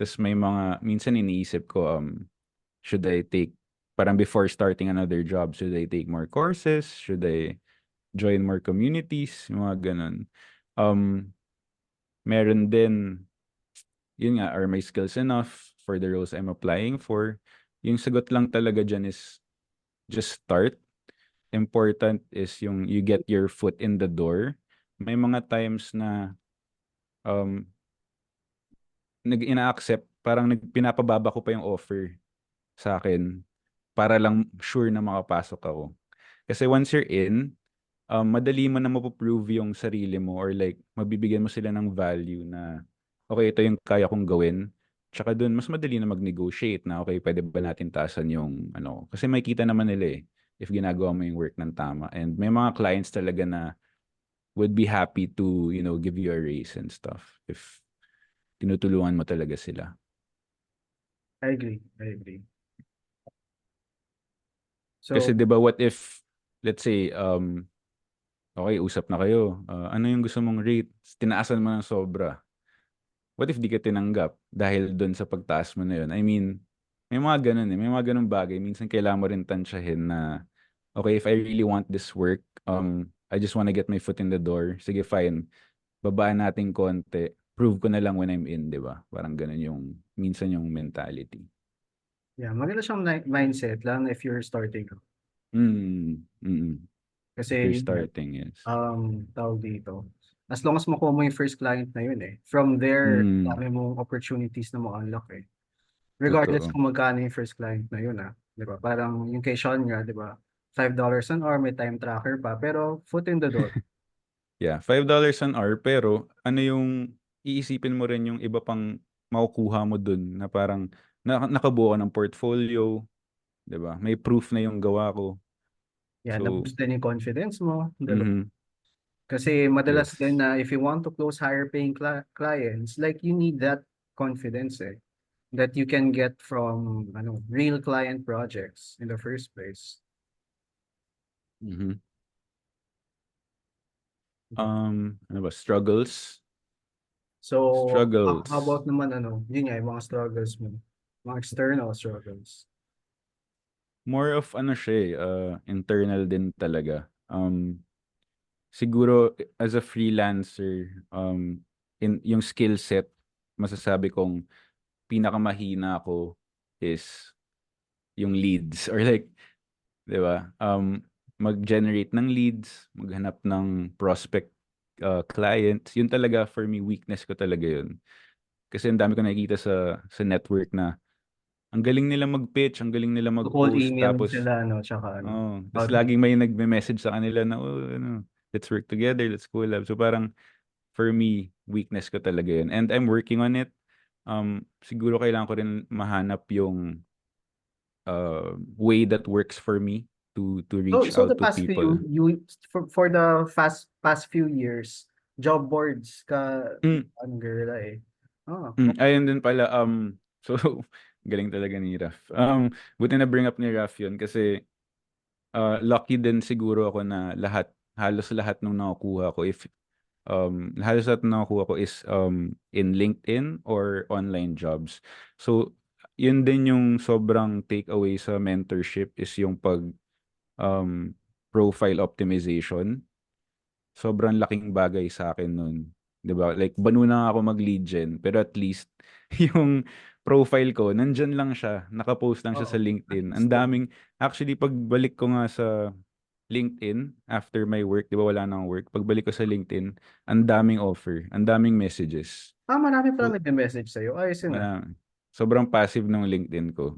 Tas may mga, minsan iniisip ko, should I take, parang before starting another job, should I take more courses? Should I join more communities? Yung mga ganun. Meron din, yun nga, are my skills enough for the roles I'm applying for? Yung sagot lang talaga dyan is just start. Important is yung you get your foot in the door. May mga times na um, ina-accept, parang pinapababa ko pa yung offer sa akin para lang sure na makapasok ako. Kasi once you're in, madali mo na mapoprove yung sarili mo or like mabibigyan mo sila ng value na okay, ito yung kaya kong gawin. Tsaka dun, mas madali na mag-negotiate na okay, pwede ba natin taasan yung ano. Kasi makikita naman nila eh if ginagawa mo yung work ng tama. And may mga clients talaga na would be happy to, give you a raise and stuff if tinutulungan mo talaga sila. I agree. I agree. Kasi So, 'di ba what if let's say okay, usap na kayo. Ano yung gusto mong rate? Tinaasan mo ng sobra. What if di ka tinanggap dahil doon sa pagtaas mo na yun? I mean, may mga ganun eh. May mga ganun bagay. Minsan kailangan mo rin tansyahin na, okay, if I really want this work, I just wanna get my foot in the door. Sige, fine. Babaan natin konti. Prove ko na lang when I'm in, di ba? Parang ganun yung, minsan yung mentality. yeah, maganda siyang mindset lang if you're starting. Mm, mm. If you're Kasi, starting, yes. tawag dito. As long as makuha mo yung first client na yun eh. From there, Mm, dami mong opportunities na mo-unlock eh. Regardless totoo. kung magkano yung first client na yun ah. Di ba? Parang yung kay Sean nga, di ba? $5 an hour, may time tracker pa. Pero foot in the door. Yeah, $5 an hour pero ano yung iisipin mo rin yung iba pang makukuha mo dun na parang nakabuo ka ng portfolio, 'di ba? May proof na yung gawa ko. Yeah, So, na-boost din yung confidence mo. mhm. Kasi madalas Yes. din na if you want to close higher paying clients, like you need that confidence eh, that you can get from real client projects in the first place. Mhm. Ano ba? Struggles? So, how Struggles. about naman yun nga, yung mga struggles mo, mga external struggles. More of ano siya internal din talaga. Siguro as a freelancer, yung skill set, masasabi kong pinakamahina ko is yung leads or like, 'di ba? Mag-generate ng leads, maghanap ng prospect clients. Yun talaga for me weakness ko talaga yun. Kasi ang dami ko nakikita sa network na ang galing nila mag-pitch, ang galing nila Cold mag-post email tapos sila, tsaka tapos laging may nagme-message sa kanila na let's work together, let's collab. So parang for me, weakness ko talaga yun. And I'm working on it. Siguro kailangan ko rin mahanap yung way that works for me to reach So the out to past few people. for the past few years, job boards ka Mm, girl eh. Oh, ayun din pala, so, galing talaga ni Raf. Buti na bring up ni Raf yun kasi lucky din siguro ako na halos lahat ng nakukuha ko, halos lahat ng nakukuha ko is in LinkedIn or online jobs. So, yun din yung sobrang takeaway sa mentorship is yung um, profile optimization. Sobrang laking bagay sa akin nun. 'Di ba? Like, banu na ako mag-lead gen, pero at least yung profile ko, nandyan lang siya. Nakapost lang siya sa Oo. LinkedIn. Ang daming, actually, pagbalik ko nga sa LinkedIn, after my work, di ba wala nang work, pagbalik ko sa LinkedIn, ang daming offer, ang daming messages. Marami So, pala nagme-message sa'yo. Ayos yun ah. sobrang passive ng LinkedIn ko.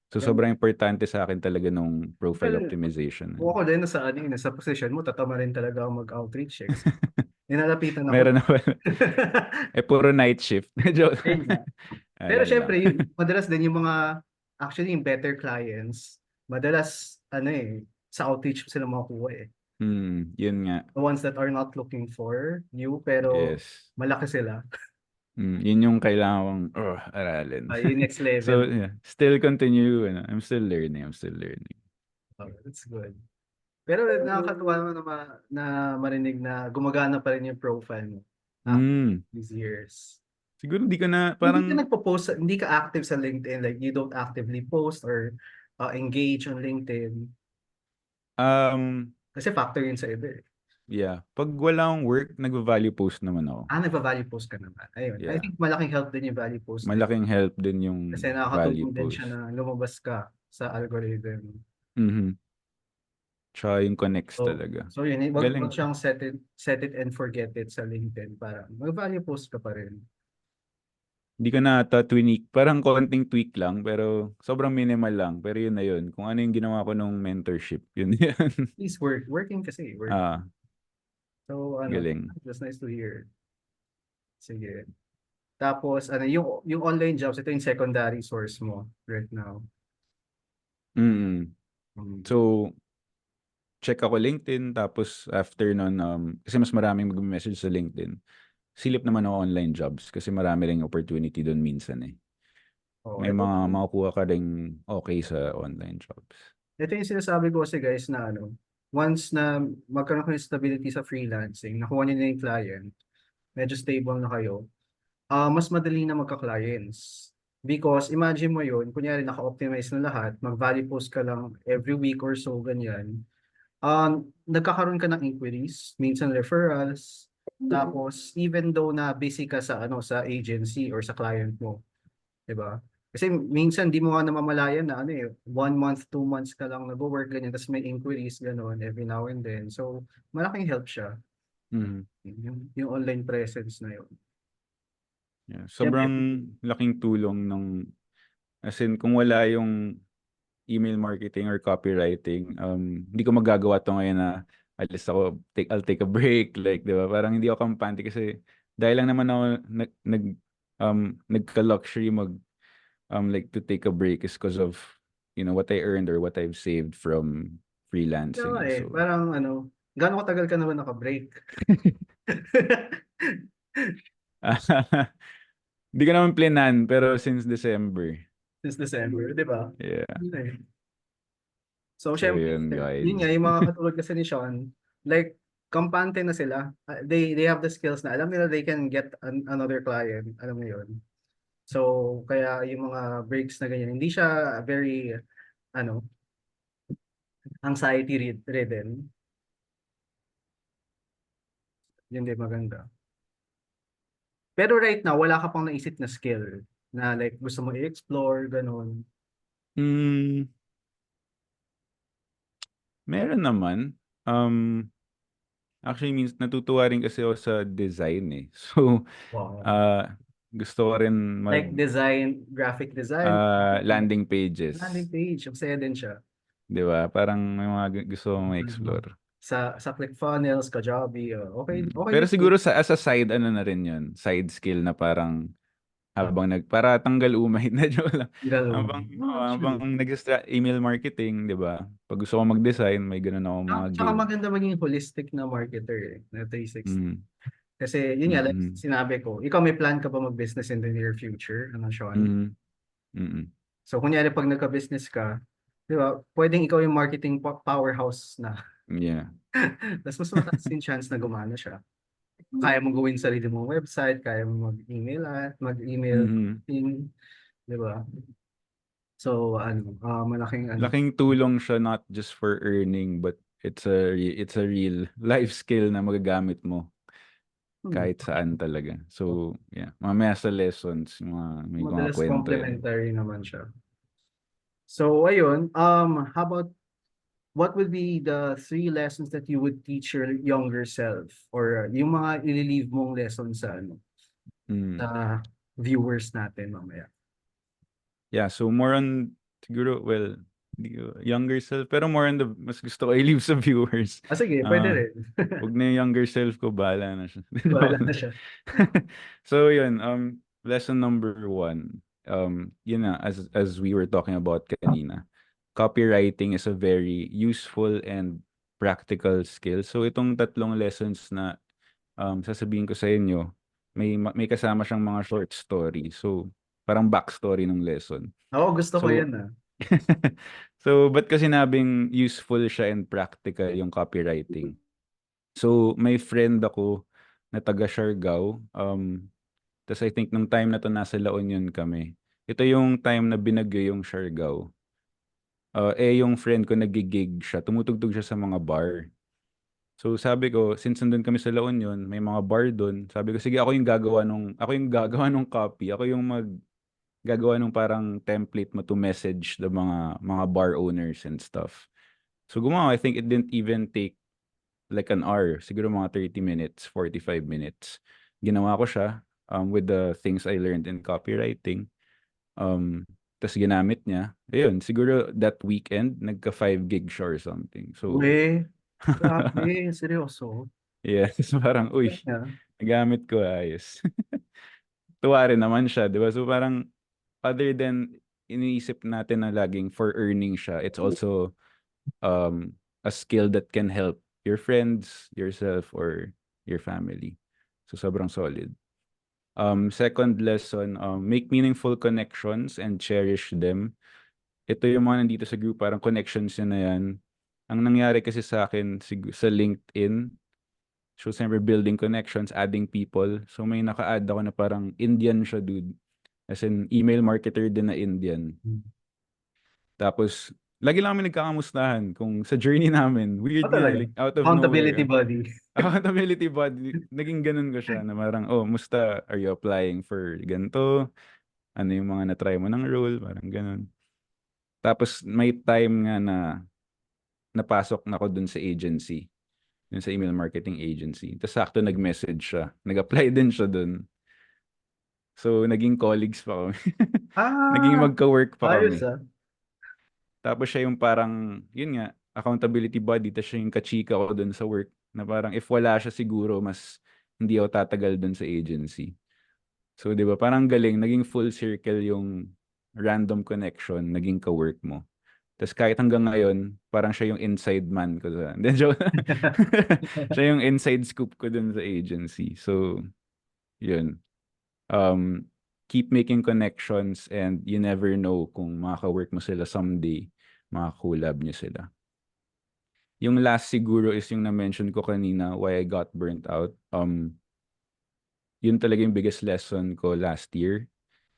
So, Ganda. sobrang importante sa akin talaga nung profile Well, optimization. kung ako din nasa ano yun, nasa position mo, tatama rin talaga ako mag-outreach eh. Kasi Ninalapitan ako. Meron na pala. Puro night shift. Joke. Ayun nga. Pero Alala syempre, lang. madalas din yung mga, actually yung better clients, madalas, ano eh, sa outreach mo sila makukuha eh. Yun nga. The ones that are not looking for you, pero Yes. malaki sila. Yun yung kailangan kong aralin. Yung next So, level. yeah. Still continue. I'm still learning. Oh, that's good. Pero nakakatuwa naman na marinig na gumagana pa rin yung profile mo after these years. Siguro di ka na, Hindi ka parang, nagpo-post, hindi ka active sa LinkedIn, like you don't actively post or engage on LinkedIn. Kasi factor yun sa iba eh. yeah. Pag wala akong work, nag-value post naman ako. Nagpa-value post ka naman. Ayun. I Yeah. think malaking help din yung value post. Malaking help din yung Kasi value nakakatulong din post. siya na lumabas ka sa algorithm. Tsaka yung connects So, talaga. so yun, wag Galing. siyang set it and forget it sa LinkedIn para mag-value post ka pa rin. Hindi ka na ata tweak. Parang konting tweak lang, pero sobrang minimal lang. Pero yun na yun. Kung ano yung ginawa ko nung mentorship, yun yan. Please working kasi. Working. So, Galing. that's nice to hear. Sige. Tapos, yung online jobs, ito yung secondary source mo right now. So, check ako LinkedIn, tapos after nun, kasi mas maraming mag-message sa LinkedIn, silip naman ako online jobs kasi marami ring opportunity doon minsan eh. Oh, May mga makukuha ka ring okay sa online jobs. Ito yung sinasabi ko kasi guys na once na magkaroon kayo ng stability sa freelancing, nakuha niyo na yung client, medyo stable na kayo, mas madali na magka-clients. Because imagine mo yun, kunyari naka-optimize na lahat, mag-value post ka lang every week or so, ganyan. Nagkakaroon ka ng inquiries, minsan referrals, tapos even though na busy ka sa sa agency or sa client mo, 'di ba? Kasi minsan di mo nga namamalayan na 1 month, 2 months ka lang nag-work ganyan, tapos may inquiries gano'n every now and then. So, malaking help siya. Yung online presence na yun. Yeah. Sobrang laking tulong as in, kung wala yung email marketing or copywriting, hindi ko magagawa to ngayon na alis ako, I'll take a break, like, di ba? Parang hindi ako kampante kasi dahil lang naman ako nagka-luxury like to take a break is because of, what I earned or what I've saved from freelancing. So, parang gaano katagal ka naman naka-break? Hindi ko naman planan, pero since December. Since December, di ba? Yeah. So, So, syempre, yun, guys. yun nga, yung mga katulad kasi ni Sean, like, kampante na sila. They have the skills na alam nila they can get another client. Alam mo yun. So, kaya yung mga breaks na ganyan, hindi siya very, anxiety ridden. Yun din maganda. Pero right now, wala ka pang naisip na skill na like gusto mo i-explore, ganun. Meron naman. Actually, means natutuwa rin kasi ako sa design eh. So, Wow. gusto ko rin Like design, graphic design. landing pages. Landing page, masaya din siya. Di ba? Parang may mga gusto kong ma-explore. Sa ClickFunnels, Kajabi, okay Pero din. siguro as a side, na rin yun? Side skill na parang habang para tanggal umay na joke lang. Habang email marketing, di ba? Pag gusto ko mag-design, may ganun ako mga Tsaka gig. maganda maging holistic na marketer na 360. Kasi yun nga, like sinabi ko, ikaw may plan ka ba mag-business in the near future? Sean? So kunyari pag nagka-business ka, di ba, pwedeng ikaw yung marketing powerhouse na. Yeah. Tapos mas mataas yung chance na gumana siya. Kaya mo gawin sarili mong website, kaya mo mag-email team, di ba? So, Laking tulong siya not just for earning, but it's a real life skill na magagamit mo. kahit saan talaga. So, yeah. Mamaya sa lessons, may mga Madalas kwento yan. complementary naman siya. So, ayun, how about what would be the 3 lessons that you would teach your younger self or yung mga ililive mong lessons sa Mm. sa viewers natin mamaya? Yeah, so more on, siguro, well, younger self, pero more on mas gusto ko i-leave sa viewers. Sige, pwede rin. Wag na yung younger self ko, bahala na siya. Bahala na siya. So yun, lesson number 1, yun na, as we were talking about kanina, copywriting is a very useful and practical skill. So itong 3 lessons na sasabihin ko sa inyo, may kasama siyang mga short story. So parang backstory ng lesson. Oo, gusto ko So, yan so ba't ko sinabing useful siya and practical yung copywriting? So may friend ako na taga Siargao. Tas I think nung time na to nasa La Union kami. Ito yung time na binagyo yung Siargao. Yung friend ko naggi-gig siya, tumutugtog siya sa mga bar. So sabi ko, since nandun kami sa La Union, may mga bar dun. Sabi ko, sige, ako yung gagawa nung copy. Ako yung gagawa nung parang template mo to message the mga bar owners and stuff. So gumawa, I think it didn't even take like an hour, siguro mga 30 minutes, 45 minutes. Ginawa ko siya with the things I learned in copywriting. Tas ginamit niya. Ayun, siguro that weekend, nagka 5 gig siya or something. So, Uy, grabe, seryoso. yes, parang, uy, Yeah. nagamit ko, ayos. Tuwa rin naman siya, di ba? So parang, other than iniisip natin na laging for earning siya, it's also a skill that can help your friends, yourself, or your family. So sobrang solid. Second lesson, make meaningful connections and cherish them. Ito yung mga nandito sa group, parang connections yun na yan. Ang nangyari kasi sa akin sa LinkedIn, so siyempre building connections, adding people. So may naka-add ako na parang Indian siya, dude. As in, email marketer din na Indian. Tapos, lagi lang kami nagkakamustahan kung sa journey namin. Weirdly, Talaga? like, out of Accountability nowhere. buddy. Accountability body. Naging ganun ko siya na parang, oh, musta, are you applying for ganito? Ano yung mga na-try mo ng role? Parang ganun. Tapos, may time nga na napasok na ako dun sa agency. Dun sa email marketing agency. Tapos, sakto nag-message siya. Nag-apply din siya dun. So, naging colleagues pa kami. Naging magka-work pa ayos kami. Tapos siya yung parang, yun nga, accountability body. Tapos siya yung kachika ko dun sa work. Na parang if wala siya siguro, mas hindi ako tatagal dun sa agency. So, di ba, parang galing. Naging full circle yung random connection. Naging ka-work mo. Tapos kahit hanggang ngayon, parang siya yung inside man ko. Then, joke. Siya yung inside scoop ko dun sa agency. So, yun. Keep making connections and you never know kung makaka-work mo sila someday, makakulab niyo sila. Yung last siguro is yung na-mention ko kanina, why I got burnt out. Yun talaga yung biggest lesson ko last year.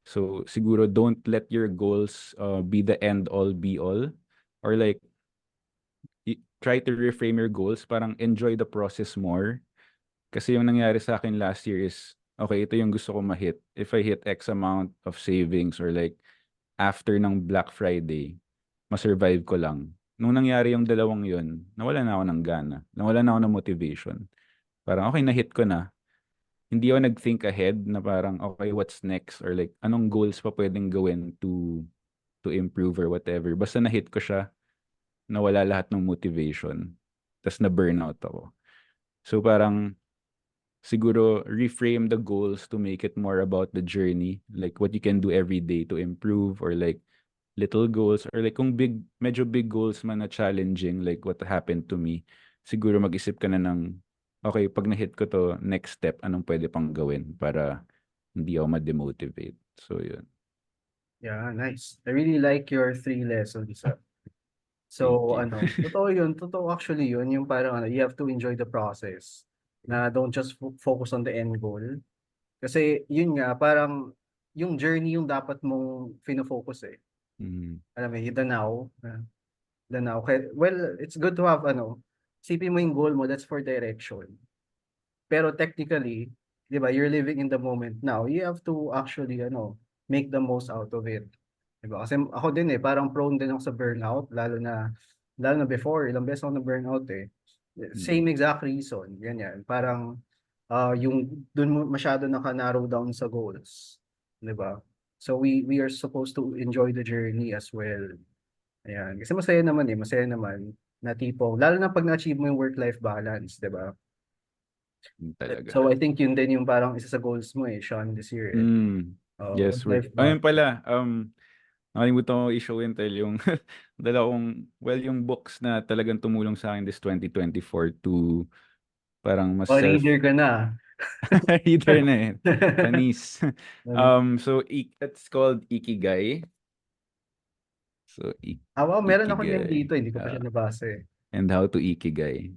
So siguro don't let your goals be the end all be all, or like try to reframe your goals, parang enjoy the process more. Kasi yung nangyari sa akin last year is, okay, ito yung gusto ko ma-hit. If I hit X amount of savings or like after ng Black Friday, ma-survive ko lang. Nung nangyari yung dalawang yun, nawala na ako ng gana. Nawala na ako ng motivation. Parang okay, na-hit ko na. Hindi ako nag-think ahead na parang okay, what's next? Or like, anong goals pa pwedeng gawin to improve or whatever. Basta na-hit ko siya, nawala lahat ng motivation. Tapos na-burnout ako. So parang, siguro reframe the goals to make it more about the journey, like what you can do every day to improve, or like little goals, or like kung medyo big goals man na challenging, like what happened to me, siguro mag-isip ka na ng, okay, pag na-hit ko to, next step, anong pwede pang gawin para hindi ako ma-demotivate. So yun. Yeah, nice. I really like your 3 lessons. So, Thank you. totoo yun. Totoo actually yun. Yung parang you have to enjoy the process. Na don't just focus on the end goal. Kasi yun nga, parang yung journey yung dapat mong fino-focus eh. Mhm. Alam mo, yung the now. Well, it's good to have, isipin mo yung goal mo, that's for direction. Pero technically, 'di ba, you're living in the moment now. You have to actually make the most out of it. 'Di ba? Kasi ako din parang prone din ako sa burnout lalo na before, ilang beses ako na burnout eh. Mm. Same exact reason, ganyan. Parang yung dun mo masyado naka-narrow down sa goals, 'di ba? So we are supposed to enjoy the journey as well. Ayan, kasi masaya naman na tipong lalo na 'pag na-achieve mo yung work-life balance, 'di ba? Talaga. So I think yun din yung parang isa sa goals mo Sean, this year eh. Mm. Yes, work. Work-life Ayun balance. pala, nakalimutan ko i-show and tell yung yung books na talagang tumulong sa akin this 2024 to parang mas Oh, reader ka na. reader na eh. Panis. So that's called Ikigai. So Wow, meron ako niyan Ikigai. dito, hindi ko pa siya nabasa eh. And how to Ikigai.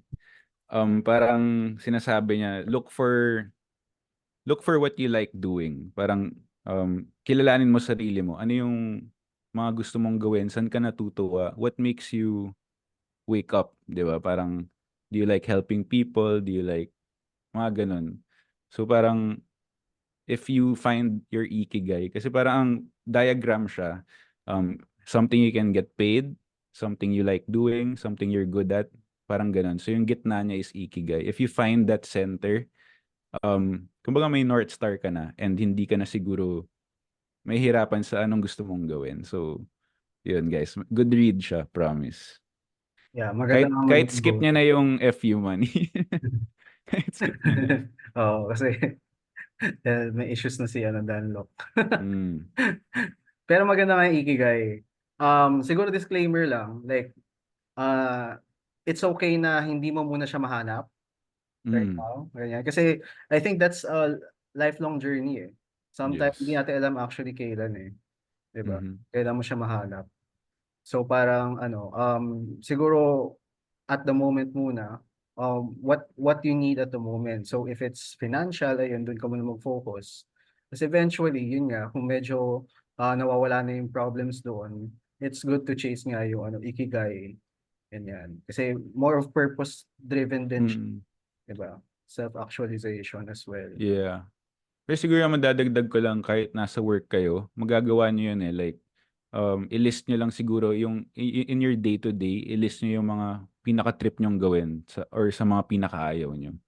Parang sinasabi niya, look for what you like doing. Parang kilalanin mo sarili mo. Ano yung mga gusto mong gawin? Saan ka natutuwa? What makes you wake up? 'Di ba? Parang, do you like helping people? Do you like mga ganun? So parang, if you find your ikigai, kasi parang ang diagram siya, something you can get paid, something you like doing, something you're good at, parang ganun. So yung gitna niya is ikigai. If you find that center, kumbaga may North Star ka na and hindi ka na siguro may hirapan sa anong gusto mong gawin. So, yun guys. Good read siya, promise. Yeah, maganda Kahit, nga kahit maging skip goal. niya na yung FU money. Kahit skip niya na. Oo, kasi may issues na si Danlock. Mm. Pero maganda nga yung Ikigai. Siguro disclaimer lang, like, it's okay na hindi mo muna siya mahanap right Mm. now. Ganyan. Kasi I think that's a lifelong journey eh. Sometimes hindi Yes. natin alam actually kailan eh. 'Di ba? Mhm. Kailan mo siya mahanap. So parang siguro at the moment muna, what you need at the moment. So if it's financial, ayun, doon ka muna mag-focus. Kasi eventually, yun nga, kung medyo nawawala na yung problems doon, it's good to chase nga yung ikigai. Ganyan. Kasi more of purpose-driven din siya, Mm. di ba? Self-actualization as well. Yeah. Pero siguro ang madadagdag ko lang kahit nasa work kayo, magagawa niyo yun eh. Like, i-list niyo lang siguro yung in your day-to-day, i-list niyo yung mga pinaka-trip niyong gawin or sa mga pinaka-ayaw niyo.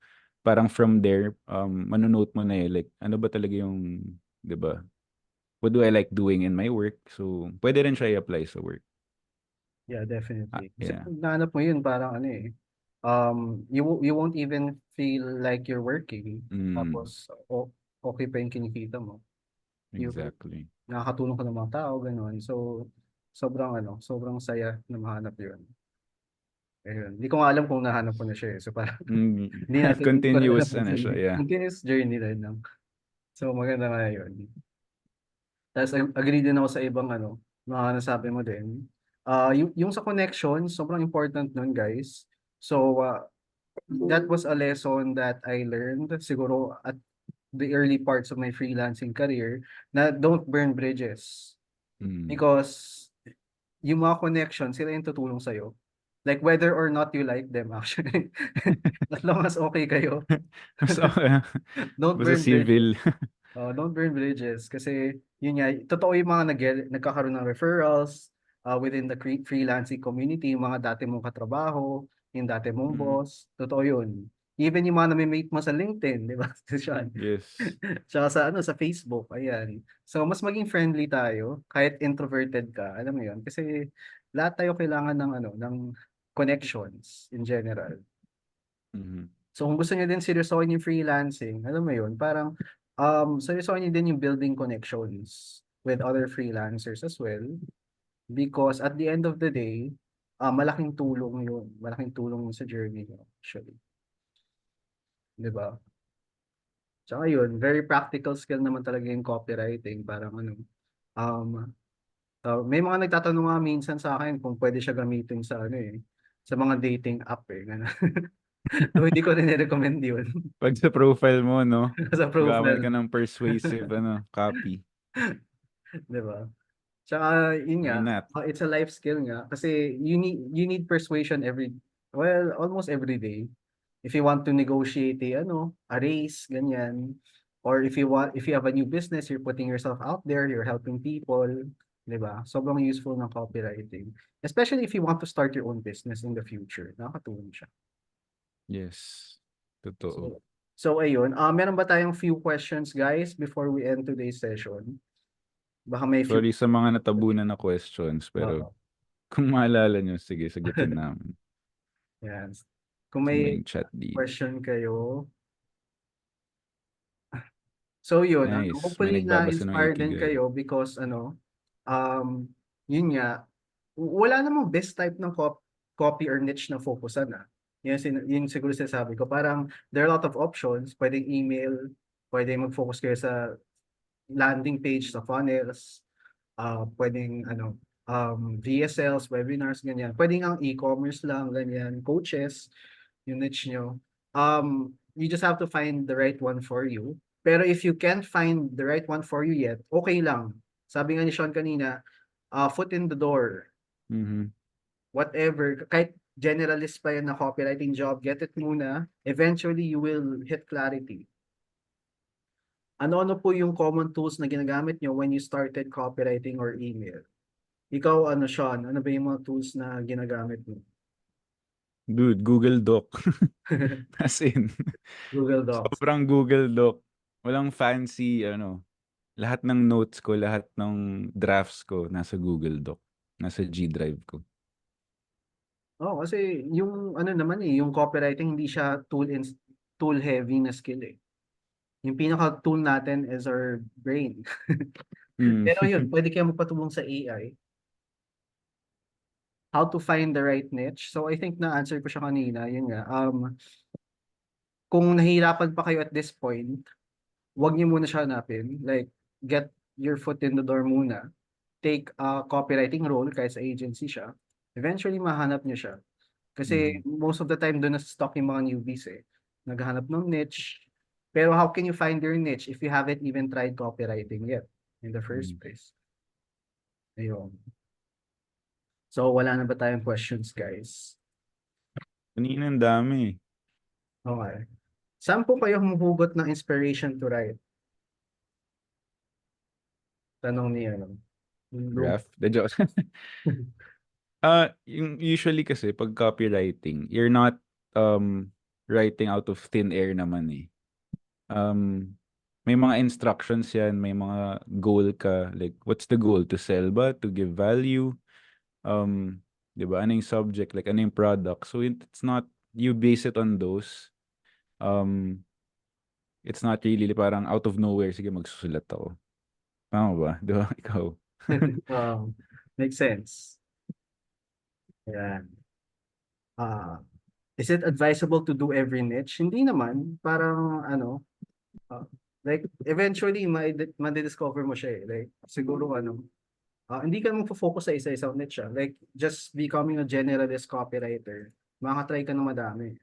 Parang from there, manonote mo na eh. Like, ano ba talaga yung, di ba? What do I like doing in my work? So, pwede rin siya i-apply sa work. Yeah, definitely. Kasi Yeah. kung nahanap mo yun, parang you won't even feel like you're working. Mm, Tapos, okay pa yung kinikita mo. Yung exactly. nakakatulong ka ng mga tao, gano'n. So, sobrang saya na mahanap yun. Ayun. Hindi ko nga alam kung nahanap ko na siya eh. So, parang, hindi ko na alam Continuous, kung ano siya, yeah. continuous journey rin lang. So, maganda nga yun. Tapos, agree din ako sa ibang mga nasabi mo din. Yung sa connection, sobrang important nun, guys. So, that was a lesson that I learned siguro at the early parts of my freelancing career na don't burn bridges. Mm. Because yung mga connection, sila yung tutulong sa'yo. Like whether or not you like them actually. As long as okay kayo, So, don't basta burn bridges. civil. Don't burn bridges kasi yun nga, totoo yung mga nagkakaroon ng referrals within the freelancing community, yung mga dati mong katrabaho, yung dati mong Mm, boss, totoo yun. Even yung mga nami-meet mo sa LinkedIn, di ba? Sean? yes. Tsaka sa Facebook, ayan. So mas maging friendly tayo kahit introverted ka, alam mo yun, kasi lahat tayo kailangan ng connections in general. Mhm. So kung gusto niyo din seryosohin yung freelancing, alam mo yun, parang seryosohin niyo din yung building connections with other freelancers as well. Because at the end of the day, malaking tulong yun. Malaking tulong yun sa journey nyo, actually. Di ba? Tsaka yun, very practical skill naman talaga yung copywriting. Parang um, may mga nagtatanong nga minsan sa akin kung pwede siya gamitin sa sa mga dating app eh. Ganun. So, hindi ko rin recommend yun Pag sa profile mo, no? sa Gamit ka profile. ng persuasive, copy. Di ba? Tsaka, yun Why nga, not? it's a life skill nga. Kasi you need persuasion almost every day. if you want to negotiate a raise, ganyan. Or if you have a new business, you're putting yourself out there, you're helping people, 'di ba? Sobrang useful ng copywriting. Especially if you want to start your own business in the future. Nakakatulong siya. Yes. Totoo. So ayun, meron ba tayong few questions, guys, before we end today's session? Baka may few. Sorry sa mga natabunan na questions, pero Oo. kung maalala nyo, sige, sagutin namin Yan. Kung sa may main chat dito. question kayo. So yun, Nice. May hopefully nagbabasa ng na-inspire din Ikigai. kayo because yun nga, wala namang best type ng copy or niche na focusan yun siguro sinasabi ko. Parang there are a lot of options. Pwedeng email, pwedeng mag-focus kayo sa landing page, sa funnels, pwedeng VSLs, webinars, ganyan. Pwedeng ang e-commerce lang, ganyan, coaches, yung niche nyo. You just have to find the right one for you. Pero if you can't find the right one for you yet, okay lang. Sabi nga ni Sean kanina, foot in the door. Mhm. Whatever, kahit generalist pa yan na copywriting job, get it muna. Eventually, you will hit clarity. Ano-ano po yung common tools na ginagamit nyo when you started copywriting or email? Ikaw, Sean, ano ba yung mga tools na ginagamit mo? Dude, Google Doc. As in, Google Docs. sobrang Google Doc. Walang fancy, lahat ng notes ko, lahat ng drafts ko, nasa Google Doc. Nasa G Drive ko. Kasi yung yung copywriting hindi siya tool heavy na skill eh. Yung pinaka tool natin is our brain. Mm. Pero yun, pwede kayo magpatulong sa AI. How to find the right niche. So I think na-answer ko siya kanina, yun nga. Kung nahihirapan pa kayo at this point, wag niyo muna siya hanapin. Like, get your foot in the door muna. Take a copywriting role kahit sa agency siya. Eventually, mahanap niyo siya. Kasi most of the time, doon na-stock yung mga newbies eh. Naghahanap ng niche. Pero how can you find your niche if you haven't even tried copywriting yet in the first place? Ayun. So, wala na ba tayong questions, guys? Kanina ang dami. Okay. Saan po kayo humuhugot ng inspiration to write? Tanong niya. Graph. The joke. Yung usually kasi pag copywriting, you're not writing out of thin air naman eh. May mga instructions yan, may mga goal ka, like what's the goal? To sell ba? To give value? 'Di ba? Ano yung subject? Like ano yung product? So it's not, you base it on those. It's not really parang out of nowhere, sige magsusulat ako. Tama ba? 'Di ba? Ikaw. Makes sense. Ayan. Is it advisable to do every niche? Hindi naman. Parang like eventually ma-discover mo siya eh. Like siguro hindi ka magfo-focus sa isa-isang niche ah. Like just becoming a generalist copywriter. Makakatry ka ng madami.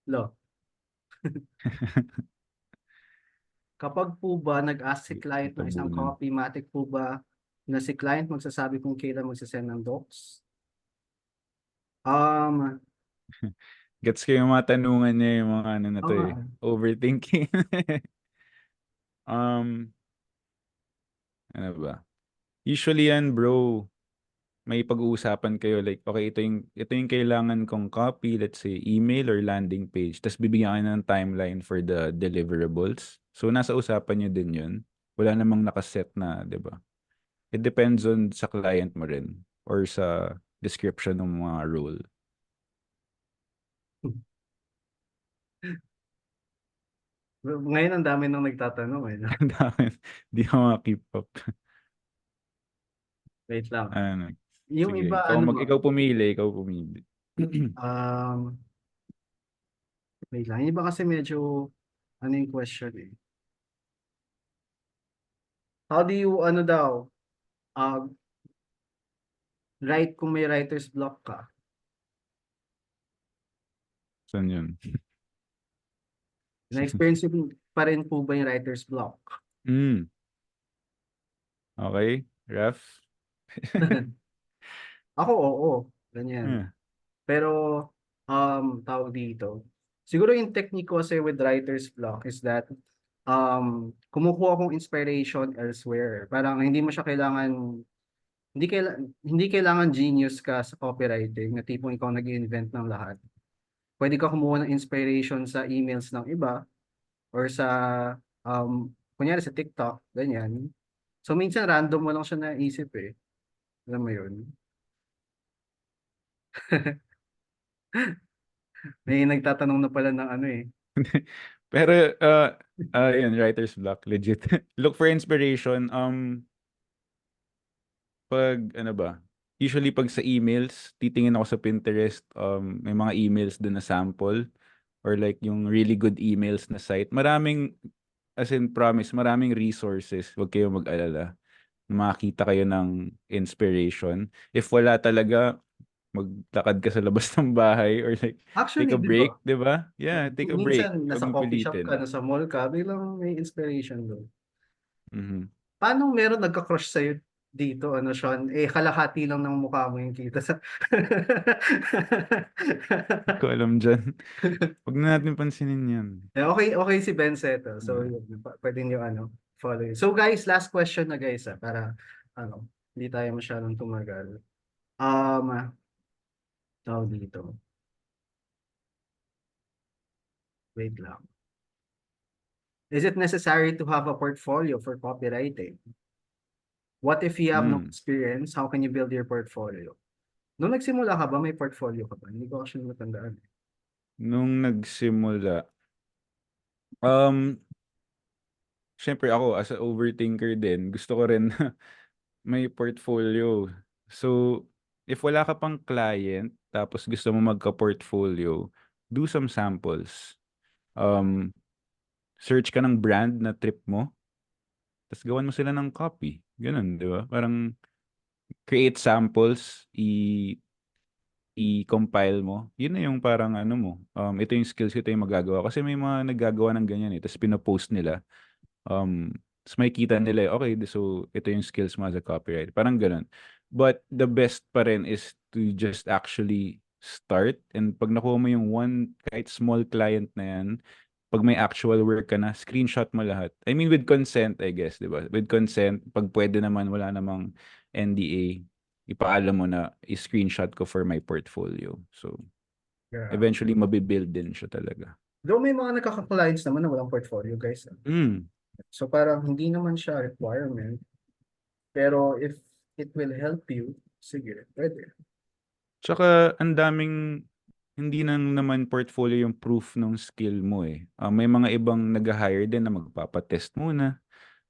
Lo. Kapag po ba nag-ask si client ng isang Tabunan. copy, matik po ba na si client magsasabi kung kailan magsasend ng docs? Gets ko yung mga tanungan niya, yung mga ano na to eh. Overthinking. Ano ba? Usually yan, bro, may pag-uusapan kayo like, okay, ito yung kailangan kong copy, let's say email or landing page. Tapos bibigyan kayo ng timeline for the deliverables. So nasa usapan niyo din yun. Wala namang nakaset na, 'di ba? It depends on sa client mo rin or sa description ng mga role. Ngayon ang dami nang nagtatanong eh. Ang dami. Di ako ma-keep up. Wait lang. Ano? Yung Sige, iba ikaw pumili. Wait lang. Yung iba kasi medyo yung question eh. How do you write kung may writer's block ka? Saan yun? Na-experience mo pa rin po ba yung writer's block? Okay, Ref? Ako, oo. Ganyan. Pero tawag dito. Siguro yung technique ko kasi with writer's block is that kumukuha akong inspiration elsewhere. Parang hindi kailangan genius ka sa copywriting na tipong ikaw nag-invent ng lahat. Pwede ka kumuha ng inspiration sa emails ng iba or sa kunyari sa TikTok, ganyan. So minsan random mo lang siya naisip eh. Alam mo yun? May nagtatanong na pala ng ano eh. Pero, yun, writer's block, legit. Look for inspiration. Ano ba? Usually pag sa emails, titingin ako sa Pinterest, may mga emails dun na sample or like yung really good emails na site. As in promise, maraming resources. Huwag kayong mag-alala. Makakita kayo ng inspiration. If wala talaga, maglakad ka sa labas ng bahay or like take Actually, a di ba? break, 'di ba? Yeah, take a break. Minsan Huwag nasa mo coffee shop ka, pilitin. nasa mall ka, biglang may inspiration doon. Mhm. Paano meron nagka-crush sa'yo dito, ano, Sean? Eh, kalahati lang ng mukha mo yung kita sa... Hindi ko alam dyan. Huwag na natin pansinin yan. Eh, okay, okay si Ben Seto. So, Ah. yun, pwede nyo, ano, follow yun. So, guys, last question na, guys, para, ano, hindi tayo masyadong tumagal. Tawag dito. Wait lang. Is it necessary to have a portfolio for copywriting? What if you have no Mm. experience? How can you build your portfolio? Nung nagsimula ka ba, may portfolio ka ba? Hindi ko actually matandaan. Nung nagsimula, um, syempre ako as a overthinker din, gusto ko rin na may portfolio. So, if wala ka pang client, tapos gusto mo magka-portfolio, do some samples. Um, Search ka ng brand na trip mo, tapos gawan mo sila ng copy. Ganun, di ba? Parang create samples, i-compile mo. Yun na yung parang ano mo. Ito yung skills ko, ito yung magagawa. Kasi may mga naggagawa ng ganyan eh. Tapos pinopost nila. Tapos makikita nila, okay, so ito yung skills mo as a copywriter. Parang ganun. But the best pa rin is to just actually start. And pag nakuha mo yung one, kahit small client na yan, pag may actual work ka na, screenshot mo lahat. I mean, with consent, I guess, di ba? With consent, pag pwede naman, wala namang NDA, ipaalam mo na, i-screenshot ko for my portfolio. So, Yeah. eventually, mabibuild din siya talaga. Though may mga nagkaka-clients naman na walang portfolio, guys. Mm. So parang hindi naman siya requirement. Pero if it will help you, sige, pwede. Tsaka, ang daming, hindi nang naman portfolio yung proof ng skill mo eh. May mga ibang nag-hire din na magpapatest muna.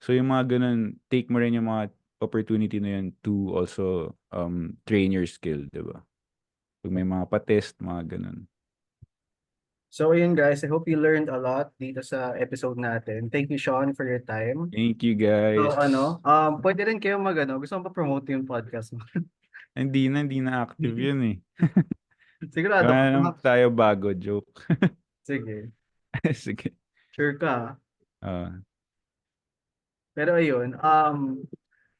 So yung mga ganun, take mo rin yung mga opportunity na yun to also train your skill, di ba? Pag may mga patest, mga ganun. So ayun guys, I hope you learned a lot dito sa episode natin. Thank you, Sean, for your time. Thank you, So guys. pwede rin kayo gusto mo pa promote yung podcast mo? Hindi na active yun eh. Sigurado Kaya ka. naman tayo bago, joke. Sige, Sige. sure ka. Ah, Pero ayun,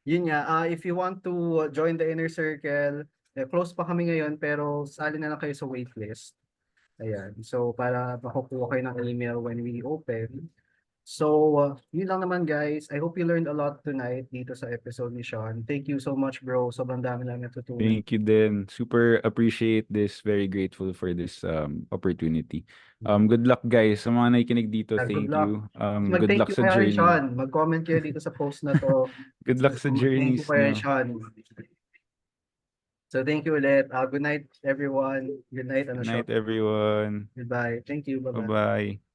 yun nga, if you want to join the inner circle, close pa kami ngayon pero sali na lang kayo sa waitlist. Ayan. So, para makukuha kayo ng email when we open. So, yun lang naman guys. I hope you learned a lot tonight dito sa episode ni Sean. Thank you so much, bro. Sobrang dami lang natutunan. thank you din. Super appreciate this. Very grateful for this opportunity. Good luck guys. Sa mga nakikinig dito, Good thank luck. you. Good Mag-thank luck you sa kaya kay journey. Sean. Mag-comment kayo dito sa post na to. Good luck sa Mag-thank you journeys kaya nyo. Sean. So, thank you ulit. Good night, everyone. Good night, Good Sean. night, everyone. Goodbye. Thank you. Bye-bye. Bye-bye.